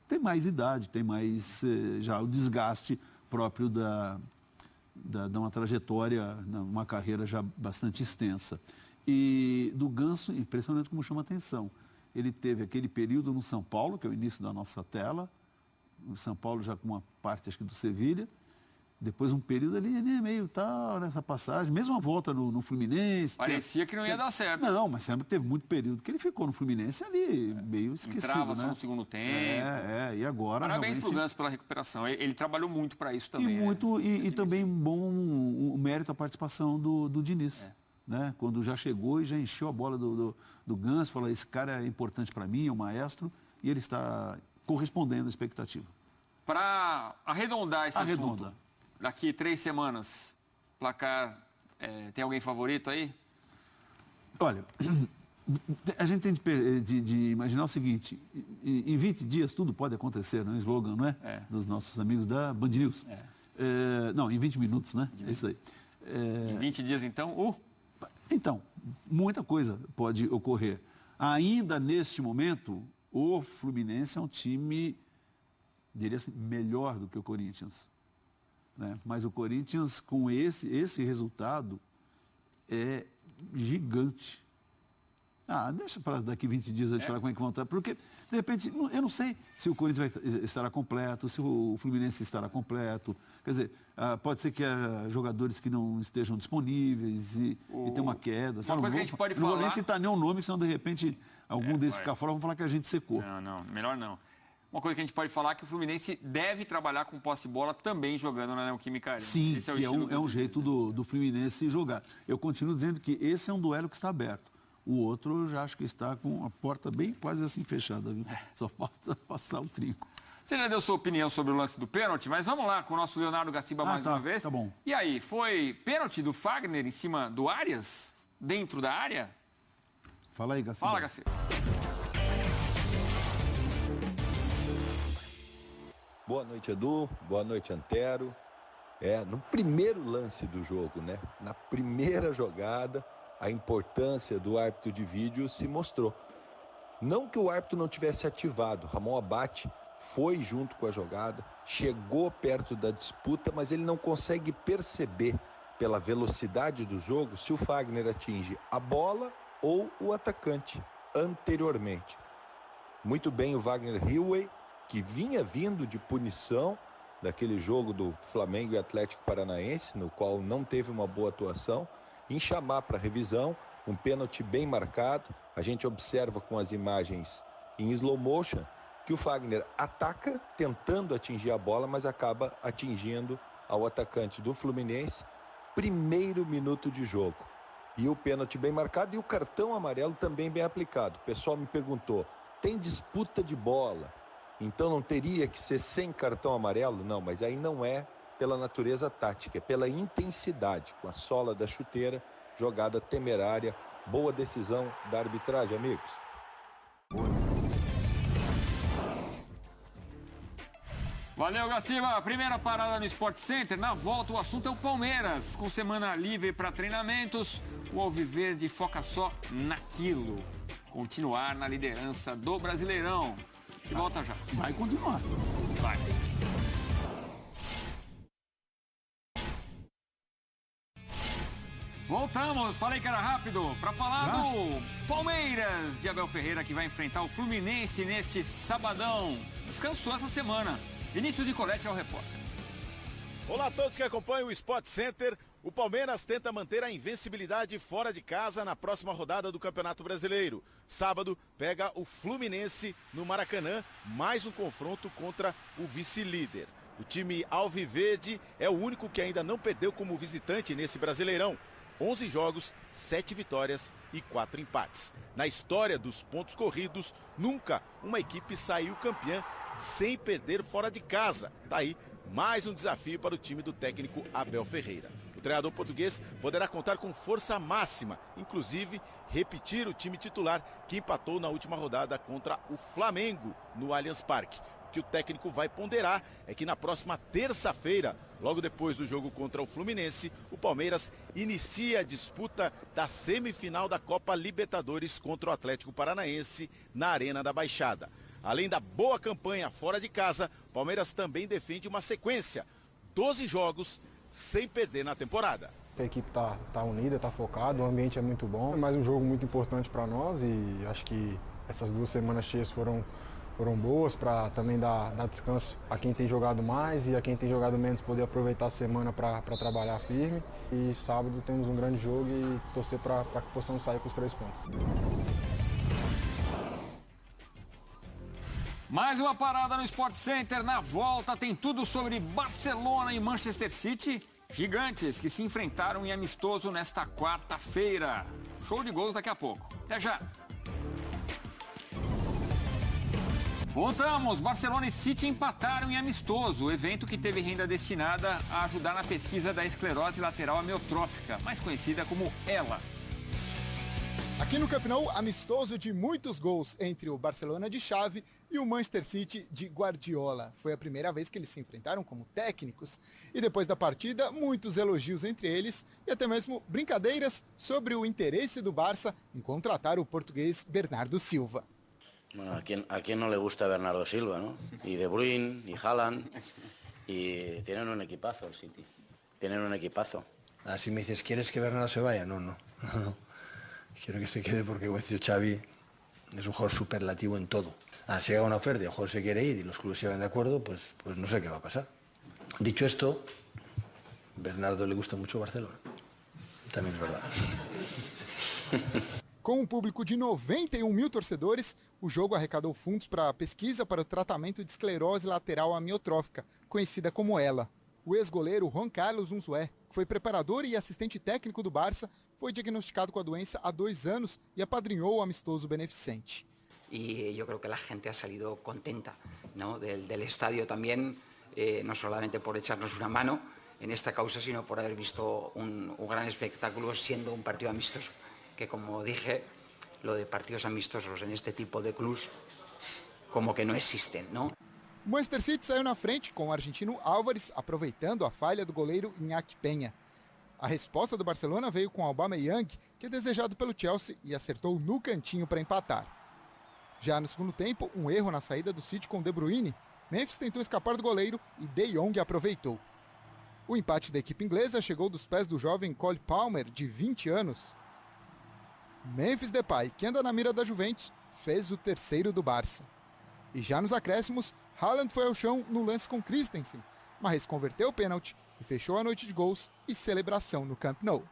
tem mais idade, tem mais já o desgaste próprio de uma trajetória, uma carreira já bastante extensa. E do Ganso, impressionante como chama a atenção. Ele teve aquele período no São Paulo, que é o início da nossa tela, o São Paulo já com uma parte, acho que do Sevilha, depois um período ali, meio tal, nessa passagem, mesmo a volta no Fluminense. Parecia que não ia dar certo. Não, mas sempre teve muito período que ele ficou no Fluminense ali, meio esquecido. Entrava né? só no segundo tempo. E agora Parabéns realmente... pro Ganso pela recuperação. Ele trabalhou muito para isso também. E também bom o mérito a participação do Diniz. Né? Quando já chegou e já encheu a bola do Ganso, falou, esse cara é importante para mim, é um maestro, e ele está correspondendo à expectativa. Para arredondar esse assunto, daqui 3 semanas, placar, tem alguém favorito aí? Olha, a gente tem de imaginar o seguinte, em 20 dias tudo pode acontecer, né? Slogan, não é? Dos nossos amigos da Band News. Não, em 20 minutos, né? É isso aí. Em 20 dias, então, Então, muita coisa pode ocorrer. Ainda neste momento, o Fluminense é um time, diria assim, melhor do que o Corinthians. Né? Mas o Corinthians, com esse resultado, é gigante. Deixa para daqui 20 dias a gente falar como é que vão estar. Porque, de repente, eu não sei se o Corinthians estará completo, se o Fluminense estará completo. Quer dizer, pode ser que haja jogadores que não estejam disponíveis e tem uma queda. Uma coisa que a gente pode falar... Não vou nem citar nenhum nome, senão, de repente, algum desses ficar fora, vão falar que a gente secou. Não, melhor não. Uma coisa que a gente pode falar é que o Fluminense deve trabalhar com posse de bola também jogando na Neoquímica Arena. Sim, esse é um jeito do Fluminense jogar. Eu continuo dizendo que esse é um duelo que está aberto. O outro eu já acho que está com a porta bem quase assim fechada, viu? Só falta passar o trinco. Você já deu sua opinião sobre o lance do pênalti, mas vamos lá com o nosso Leonardo Gaciba mais uma vez. Tá bom. E aí, foi pênalti do Fagner em cima do Arias? Dentro da área? Fala aí, Gaciba. Fala, Gaciba. Boa noite, Edu. Boa noite, Antero. No primeiro lance do jogo, né? Na primeira jogada, a importância do árbitro de vídeo se mostrou. Não que o árbitro não tivesse ativado. Ramon Abate foi junto com a jogada, chegou perto da disputa, mas ele não consegue perceber, pela velocidade do jogo, se o Fagner atinge a bola ou o atacante anteriormente. Muito bem o Wagner Hillway, que vinha vindo de punição daquele jogo do Flamengo e Atlético Paranaense, no qual não teve uma boa atuação, em chamar para revisão, um pênalti bem marcado. A gente observa com as imagens em slow motion que o Fagner ataca tentando atingir a bola, mas acaba atingindo ao atacante do Fluminense. Primeiro minuto de jogo. E o pênalti bem marcado e o cartão amarelo também bem aplicado. O pessoal me perguntou, tem disputa de bola? Então não teria que ser sem cartão amarelo? Não, mas aí não é pela natureza tática, é pela intensidade, com a sola da chuteira, jogada temerária, boa decisão da arbitragem, amigos. Valeu, Gaciba. Primeira parada no Sport Center. Na volta, o assunto é o Palmeiras. Com semana livre para treinamentos, o Alviverde foca só naquilo. Continuar na liderança do Brasileirão. E volta já. Vai continuar. Vai. Voltamos, falei que era rápido, para falar do Palmeiras de Abel Ferreira, que vai enfrentar o Fluminense neste sabadão. Descansou essa semana. Vinícius Nicoletti é o repórter. Olá a todos que acompanham o Sport Center. O Palmeiras tenta manter a invencibilidade fora de casa na próxima rodada do Campeonato Brasileiro. Sábado pega o Fluminense no Maracanã, mais um confronto contra o vice-líder. O time alviverde é o único que ainda não perdeu como visitante nesse Brasileirão. 11 jogos, 7 vitórias e 4 empates. Na história dos pontos corridos, nunca uma equipe saiu campeã sem perder fora de casa. Daí, mais um desafio para o time do técnico Abel Ferreira. O treinador português poderá contar com força máxima, inclusive repetir o time titular que empatou na última rodada contra o Flamengo no Allianz Parque. O que o técnico vai ponderar é que na próxima terça-feira, logo depois do jogo contra o Fluminense, o Palmeiras inicia a disputa da semifinal da Copa Libertadores contra o Atlético Paranaense na Arena da Baixada. Além da boa campanha fora de casa, o Palmeiras também defende uma sequência, 12 jogos sem perder na temporada. A equipe tá unida, tá focada, o ambiente é muito bom. É mais um jogo muito importante para nós e acho que essas 2 semanas cheias foram boas para também dar descanso a quem tem jogado mais e a quem tem jogado menos poder aproveitar a semana para trabalhar firme. E sábado temos um grande jogo e torcer para que possamos sair com os 3 pontos. Mais uma parada no Sport Center. Na volta tem tudo sobre Barcelona e Manchester City. Gigantes que se enfrentaram em amistoso nesta quarta-feira. Show de gols daqui a pouco. Até já. Voltamos. Barcelona e City empataram em amistoso. Evento que teve renda destinada a ajudar na pesquisa da esclerose lateral amiotrófica, mais conhecida como ELA. Aqui no Camp Nou, amistoso de muitos gols entre o Barcelona de Xavi e o Manchester City de Guardiola. Foi a primeira vez que eles se enfrentaram como técnicos. E depois da partida, muitos elogios entre eles e até mesmo brincadeiras sobre o interesse do Barça em contratar o português Bernardo Silva. Bueno, a quién no le gusta Bernardo Silva, ¿no? Y De Bruyne, y Haaland, y tienen un equipazo el City. Tienen un equipazo. Si me dices, ¿quieres que Bernardo se vaya? No. Quiero que se quede porque, como dice Xavi, es un jugador superlativo en todo. Si llega una oferta y el jugador se quiere ir y los clubes se van de acuerdo, pues no sé qué va a pasar. Dicho esto, Bernardo le gusta mucho Barcelona. También es verdad. Com um público de 91 mil torcedores, o jogo arrecadou fundos para a pesquisa para o tratamento de esclerose lateral amiotrófica, conhecida como ELA. O ex-goleiro Juan Carlos Unzué, que foi preparador e assistente técnico do Barça, foi diagnosticado com a doença há 2 anos e apadrinhou o amistoso beneficente. Y yo creo que la gente ha salido contenta, ¿no? del estadio también, no solamente por echarnos una mano en esta causa, sino por haber visto un gran espectáculo siendo un partido amistoso. Que como dije, lo de partidos amistosos en este tipo de clubes como que no existen, ¿no? O Manchester City saiu na frente com o argentino Álvares, aproveitando a falha do goleiro Iñaki Peña. A resposta do Barcelona veio com Aubameyang, que é desejado pelo Chelsea e acertou no cantinho para empatar. Já no segundo tempo, um erro na saída do City com De Bruyne. Memphis tentou escapar do goleiro e De Jong aproveitou. O empate da equipe inglesa chegou dos pés do jovem Cole Palmer, de 20 anos. Memphis Depay, que anda na mira da Juventus, fez o terceiro do Barça. E já nos acréscimos, Haaland foi ao chão no lance com Christensen, mas converteu o pênalti e fechou a noite de gols e celebração no Camp Nou.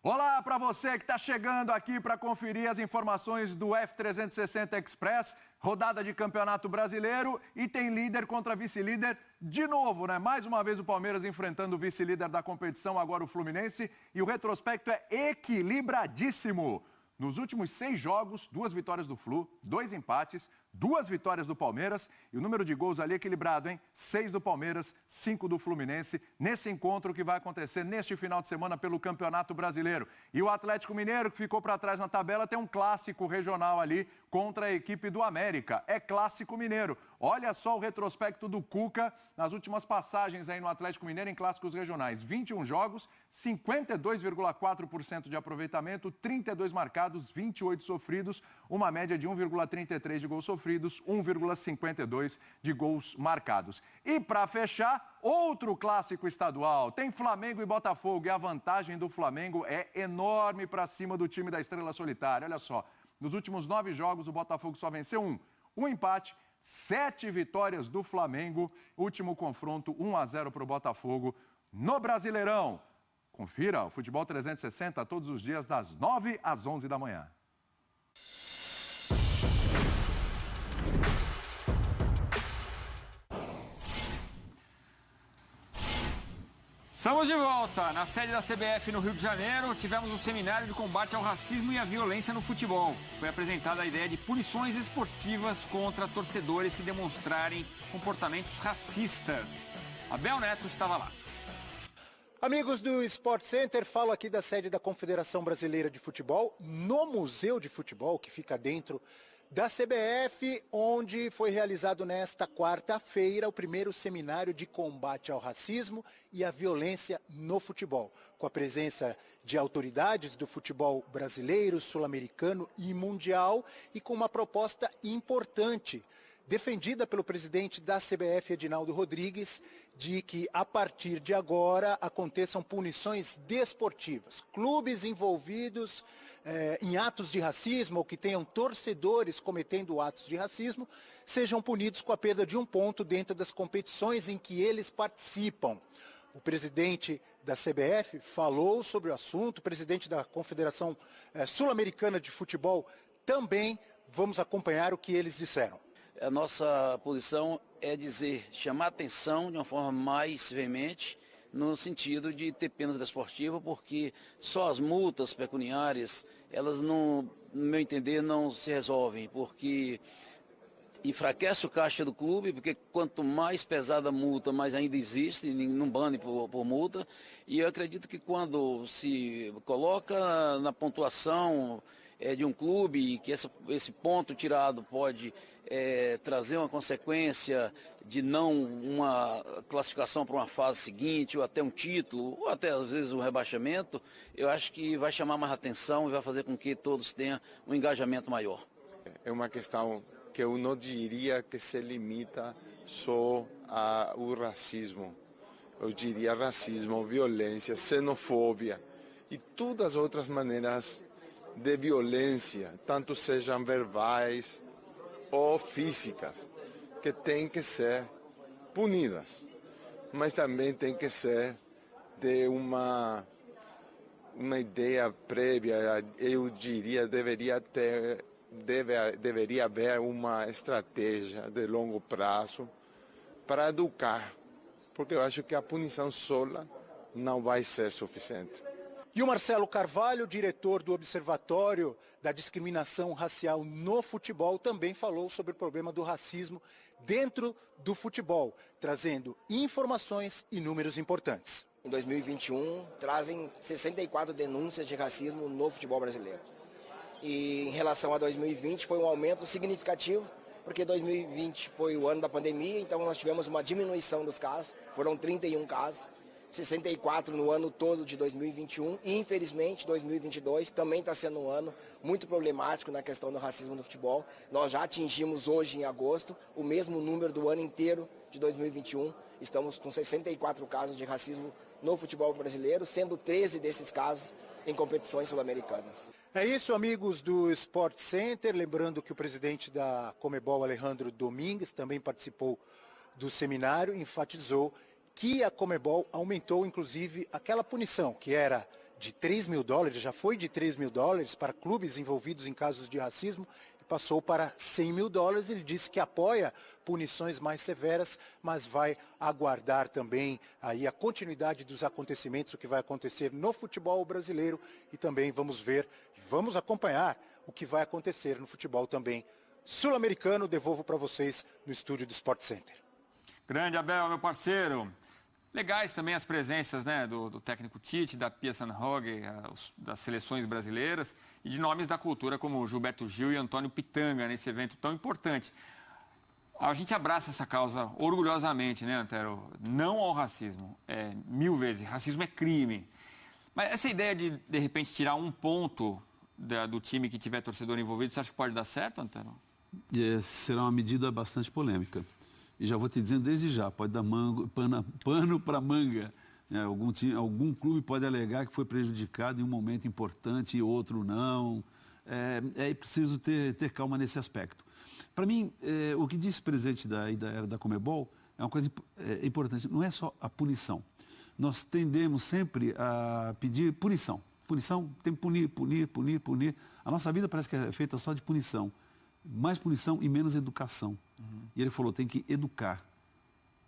Olá para você que está chegando aqui para conferir as informações do F360 Express, rodada de Campeonato Brasileiro e tem líder contra vice-líder de novo, né? Mais uma vez o Palmeiras enfrentando o vice-líder da competição, agora o Fluminense, e o retrospecto é equilibradíssimo. Nos últimos 6 jogos, 2 vitórias do Flu, 2 empates, 2 vitórias do Palmeiras e o número de gols ali equilibrado, hein? 6 do Palmeiras, 5 do Fluminense, nesse encontro que vai acontecer neste final de semana pelo Campeonato Brasileiro. E o Atlético Mineiro, que ficou para trás na tabela, tem um clássico regional ali contra a equipe do América. É clássico mineiro. Olha só o retrospecto do Cuca nas últimas passagens aí no Atlético Mineiro em clássicos regionais. 21 jogos, 52,4% de aproveitamento, 32 marcados, 28 sofridos, uma média de 1,33 de gols sofridos, 1,52 de gols marcados. E para fechar, outro clássico estadual. Tem Flamengo e Botafogo e a vantagem do Flamengo é enorme para cima do time da Estrela Solitária. Olha só, nos últimos 9 jogos o Botafogo só venceu um empate, 7 vitórias do Flamengo. Último confronto 1-0 para o Botafogo no Brasileirão. Confira o Futebol 360 todos os dias das 9 às 11 da manhã. Estamos de volta. Na sede da CBF no Rio de Janeiro, tivemos um seminário de combate ao racismo e à violência no futebol. Foi apresentada a ideia de punições esportivas contra torcedores que demonstrarem comportamentos racistas. Abel Neto estava lá. Amigos do Sport Center, falo aqui da sede da Confederação Brasileira de Futebol, no Museu de Futebol, que fica dentro da CBF, onde foi realizado nesta quarta-feira o primeiro seminário de combate ao racismo e à violência no futebol, com a presença de autoridades do futebol brasileiro, sul-americano e mundial, e com uma proposta importante, defendida pelo presidente da CBF, Edinaldo Rodrigues, de que a partir de agora aconteçam punições desportivas. Clubes envolvidos em atos de racismo ou que tenham torcedores cometendo atos de racismo sejam punidos com a perda de 1 ponto dentro das competições em que eles participam. O presidente da CBF falou sobre o assunto, o presidente da Confederação Sul-Americana de Futebol também. Vamos acompanhar o que eles disseram. A nossa posição é chamar atenção de uma forma mais veemente, no sentido de ter penas desportivas, porque só as multas pecuniárias, elas não, no meu entender, não se resolvem, porque enfraquece o caixa do clube, porque quanto mais pesada a multa, mais ainda existe, não bane por multa, e eu acredito que quando se coloca na pontuação de um clube, que esse ponto tirado pode trazer uma consequência de não uma classificação para uma fase seguinte, ou até um título, ou até às vezes um rebaixamento, eu acho que vai chamar mais atenção e vai fazer com que todos tenham um engajamento maior. É uma questão que eu não diria que se limita só ao racismo. Eu diria racismo, violência, xenofobia e todas as outras maneiras de violência, tanto sejam verbais ou físicas, que têm que ser punidas, mas também tem que ser de uma ideia prévia. Eu diria deveria haver uma estratégia de longo prazo para educar, porque eu acho que a punição sola não vai ser suficiente. E o Marcelo Carvalho, diretor do Observatório da Discriminação Racial no Futebol, também falou sobre o problema do racismo dentro do futebol, trazendo informações e números importantes. Em 2021, trazem 64 denúncias de racismo no futebol brasileiro. E em relação a 2020, foi um aumento significativo, porque 2020 foi o ano da pandemia, então nós tivemos uma diminuição dos casos, foram 31 casos. 64 no ano todo de 2021 e, infelizmente, 2022 também está sendo um ano muito problemático na questão do racismo no futebol. Nós já atingimos hoje, em agosto, o mesmo número do ano inteiro de 2021. Estamos com 64 casos de racismo no futebol brasileiro, sendo 13 desses casos em competições sul-americanas. É isso, amigos do Sport Center. Lembrando que o presidente da Conmebol, Alejandro Domingues, também participou do seminário e enfatizou que a Conmebol aumentou, inclusive, aquela punição que era de $3 mil, já foi de $3 mil para clubes envolvidos em casos de racismo, e passou para $100 mil. Ele disse que apoia punições mais severas, mas vai aguardar também aí a continuidade dos acontecimentos, o que vai acontecer no futebol brasileiro, e também vamos acompanhar o que vai acontecer no futebol também sul-americano. Devolvo para vocês no estúdio do Sport Center. Grande Abel, meu parceiro. Legais também as presenças, né, do técnico Tite, da Pia Sanhog, das seleções brasileiras e de nomes da cultura como Gilberto Gil e Antônio Pitanga nesse evento tão importante. A gente abraça essa causa orgulhosamente, né, Antero? Não ao racismo, 1000 vezes. Racismo é crime. Mas essa ideia de repente, tirar 1 ponto do time que tiver torcedor envolvido, você acha que pode dar certo, Antero? Será uma medida bastante polêmica. E já vou te dizendo desde já, pode dar pano para manga. Algum clube pode alegar que foi prejudicado em um momento importante e outro não. É preciso ter calma nesse aspecto. Para mim, o que disse o presidente da Conmebol é uma coisa importante. Não é só a punição, nós tendemos sempre a pedir punição. Punição, tem que punir. A nossa vida parece que é feita só de punição. Mais punição e menos educação. E ele falou, tem que educar.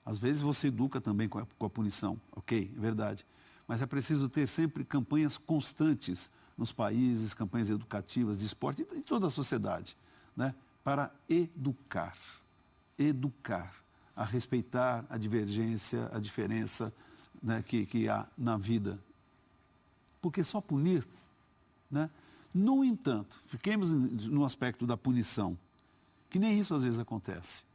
Às vezes você educa também com a punição, ok, é verdade. Mas é preciso ter sempre campanhas constantes nos países, campanhas educativas, de esporte, em toda a sociedade, né? Para educar a respeitar a divergência, a diferença, né, que há na vida. Porque só punir, né? No entanto, fiquemos no aspecto da punição, que nem isso às vezes acontece.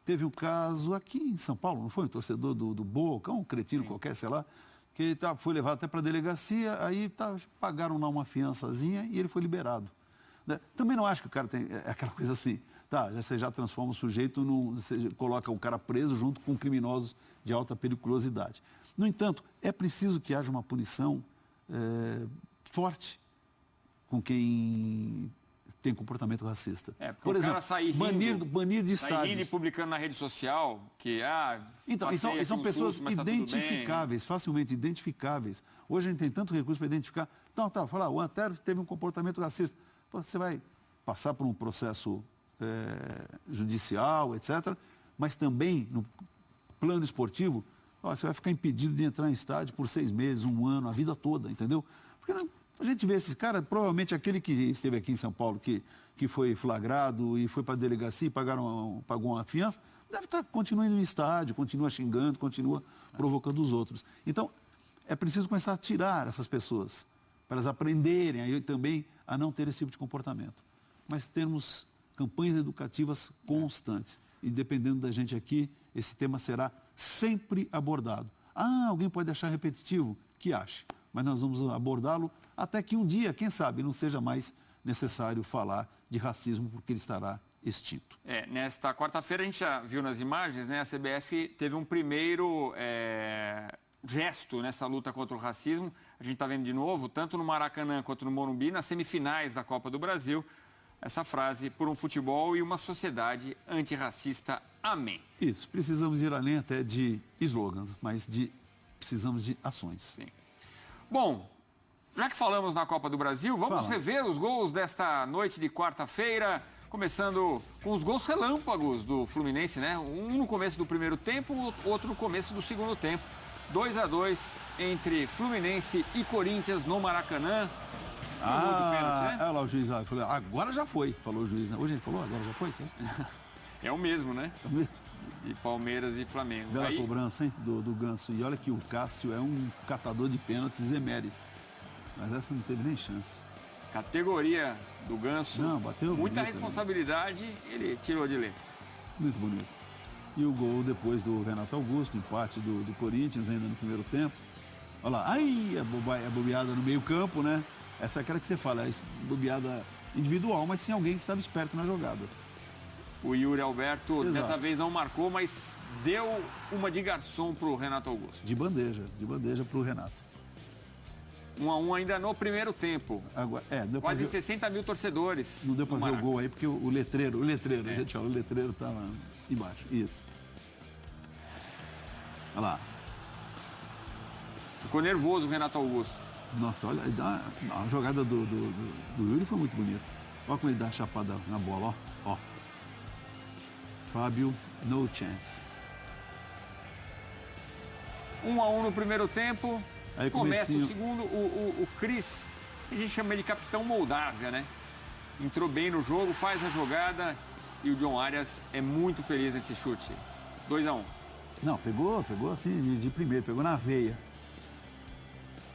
Teve um caso aqui em São Paulo, não foi? Um torcedor do Boca, um cretino qualquer, sei lá, que foi levado até para a delegacia, aí pagaram lá uma fiançazinha e ele foi liberado. Né? Também não acho que o cara tem aquela coisa assim, você já transforma o sujeito, você coloca o cara preso junto com criminosos de alta periculosidade. No entanto, é preciso que haja uma punição forte com quem tem comportamento racista. Por exemplo, o cara sair rindo, banir de estádios. Sair rindo e publicando na rede social que, Então, e são pessoas identificáveis, facilmente identificáveis. Hoje a gente tem tanto recurso para identificar. Falar, o Antero teve um comportamento racista. Você vai passar por um processo judicial, etc. Mas também, no plano esportivo, você vai ficar impedido de entrar em estádio por 6 meses, 1 ano, a vida toda, entendeu? Porque a gente vê esses caras, provavelmente aquele que esteve aqui em São Paulo, que foi flagrado e foi para a delegacia e pagou uma fiança, deve estar continuando no estádio, continua xingando, continua provocando os outros. Então, é preciso começar a tirar essas pessoas, para elas aprenderem aí também a não ter esse tipo de comportamento. Mas termos campanhas educativas constantes. E dependendo da gente aqui, esse tema será sempre abordado. Alguém pode achar repetitivo? Que ache. Mas nós vamos abordá-lo até que um dia, quem sabe, não seja mais necessário falar de racismo, porque ele estará extinto. Nesta quarta-feira, a gente já viu nas imagens, né? A CBF teve um primeiro gesto nessa luta contra o racismo. A gente está vendo de novo, tanto no Maracanã quanto no Morumbi, nas semifinais da Copa do Brasil, essa frase, por um futebol e uma sociedade antirracista. Amém. Isso, precisamos ir além até de slogans, mas precisamos de ações. Sim. Bom, já que falamos na Copa do Brasil, vamos rever os gols desta noite de quarta-feira, começando com os gols relâmpagos do Fluminense, né? Um no começo do primeiro tempo, outro no começo do segundo tempo. 2-2 entre Fluminense e Corinthians no Maracanã. Olha lá o juiz lá, falou, agora já foi, falou o juiz, né? Hoje ele falou, agora já foi, sim. É o mesmo, né? É o mesmo. De Palmeiras e Flamengo. Bela cobrança, hein, do Ganso. E olha que o Cássio é um catador de pênaltis emérito. Mas essa não teve nem chance. Categoria do Ganso. Não, bateu muita bonito, responsabilidade, né? Ele tirou de letra. Muito bonito. E o gol depois do Renato Augusto, empate do Corinthians ainda no primeiro tempo. Olha lá, a bobeada no meio campo, né? Essa é aquela que você fala, é bobeada individual, mas sim alguém que estava esperto na jogada. O Yuri Alberto, dessa vez não marcou, mas deu uma de garçom para o Renato Augusto. De bandeja para o Renato. 1-1 ainda no primeiro tempo. Agora, quase 60 mil torcedores. Não deu para ver o gol aí, porque o letreiro, gente, o letreiro estava embaixo. Isso. Olha lá. Ficou nervoso o Renato Augusto. Nossa, olha, a jogada do Yuri foi muito bonita. Olha como ele dá a chapada na bola, ó. Fábio, no chance. 1-1 no primeiro tempo. Aí começa o segundo, o Cris, a gente chama ele de Capitão Moldávia, né? Entrou bem no jogo, faz a jogada e o John Arias é muito feliz nesse chute. 2-1. Não, pegou assim de primeiro, pegou na veia.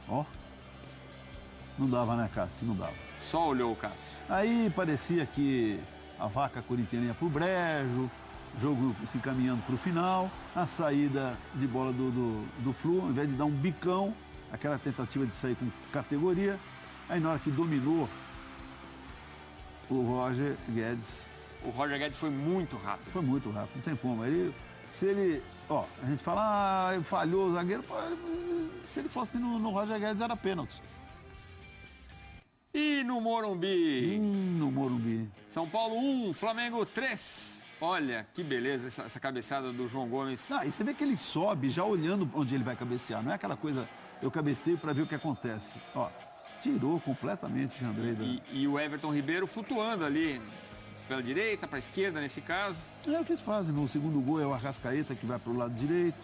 Ó. Não dava, né, Cássio? Não dava. Só olhou o Cássio. Aí parecia que a vaca corintiana ia pro brejo, jogo se encaminhando para o final, a saída de bola do Flu, ao invés de dar um bicão, aquela tentativa de sair com categoria, aí na hora que dominou o Roger Guedes. O Roger Guedes foi muito rápido. Foi muito rápido, não tem como. Se ele, a gente fala, falhou o zagueiro, se ele fosse no Roger Guedes era pênalti. E no Morumbi? No Morumbi. São Paulo 1, Flamengo 3. Olha que beleza essa cabeçada do João Gomes. E você vê que ele sobe já olhando onde ele vai cabecear. Não é aquela coisa, eu cabeceio para ver o que acontece. Ó, tirou completamente o Jandrei. E o Everton Ribeiro flutuando ali, pela direita, para a esquerda nesse caso. É o que eles fazem. O segundo gol é o Arrascaeta que vai para o lado direito.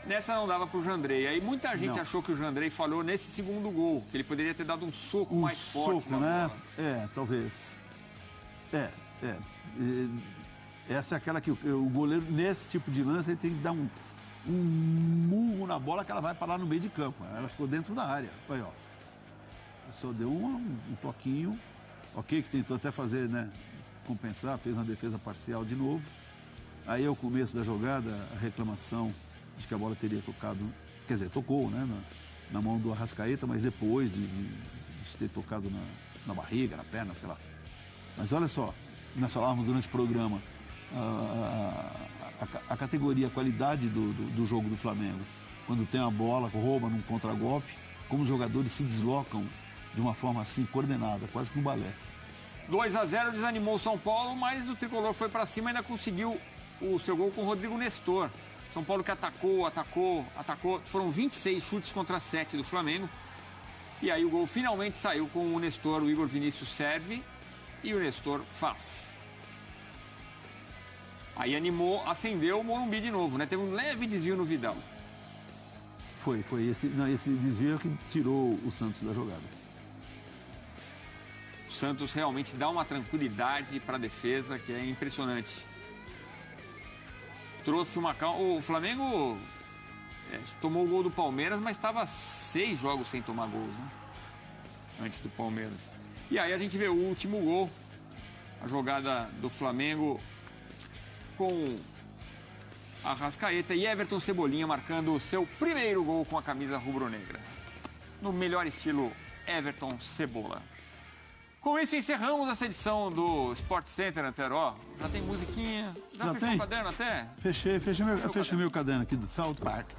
Nessa não dava para o Jandrei. Aí muita gente achou que o Jandrei falhou nesse segundo gol, que ele poderia ter dado um soco mais forte na bola. Talvez. Essa é aquela que o goleiro, nesse tipo de lance, ele tem que dar um murro na bola que ela vai parar no meio de campo. Ela ficou dentro da área. Aí, ó. Só deu um toquinho. Ok, que tentou até fazer, né? Compensar, fez uma defesa parcial de novo. Aí, ao começo da jogada, a reclamação de que a bola teria tocado, quer dizer, tocou, né? Na mão do Arrascaeta, mas depois de ter tocado na barriga, na perna, sei lá. Mas olha só, nós falávamos durante o programa, a categoria, a qualidade do jogo do Flamengo. Quando tem a bola, rouba num contragolpe, como os jogadores se deslocam de uma forma assim, coordenada, quase que um balé. 2-0 desanimou o São Paulo, mas o Tricolor foi para cima e ainda conseguiu o seu gol com o Rodrigo Nestor. São Paulo que atacou. Foram 26 chutes contra 7 do Flamengo. E aí o gol finalmente saiu com o Nestor, o Igor Vinícius serve e o Nestor faz. Aí animou, acendeu o Morumbi de novo, né? Teve um leve desvio no Vidal. Foi esse desvio que tirou o Santos da jogada. O Santos realmente dá uma tranquilidade para a defesa que é impressionante. Trouxe uma calma. O Flamengo tomou o gol do Palmeiras, mas estava 6 jogos sem tomar gols, né? Antes do Palmeiras. E aí a gente vê o último gol, a jogada do Flamengo com Arrascaeta e Everton Cebolinha marcando o seu primeiro gol com a camisa rubro-negra. No melhor estilo Everton Cebola. Com isso, encerramos essa edição do Sport Center, Antero. Já tem musiquinha. Já fechou o caderno até? Fechei meu caderno aqui do South Park.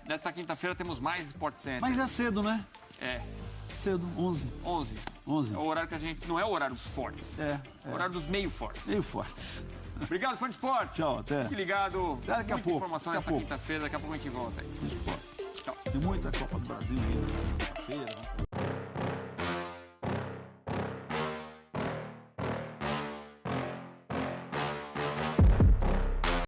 Nesta quinta-feira temos mais Sport Center. Mas é cedo, né? É. Cedo, 11. 11. É o horário que a gente... Não é o horário dos fortes. É o horário dos meio fortes. Meio fortes. Obrigado, Fã de Esporte. Tchau, até. Fique ligado. Daqui a pouco. Informação nesta quinta-feira. Daqui a pouco a gente volta aí. Tchau. Tem muita Copa do Brasil ainda. Quinta-feira.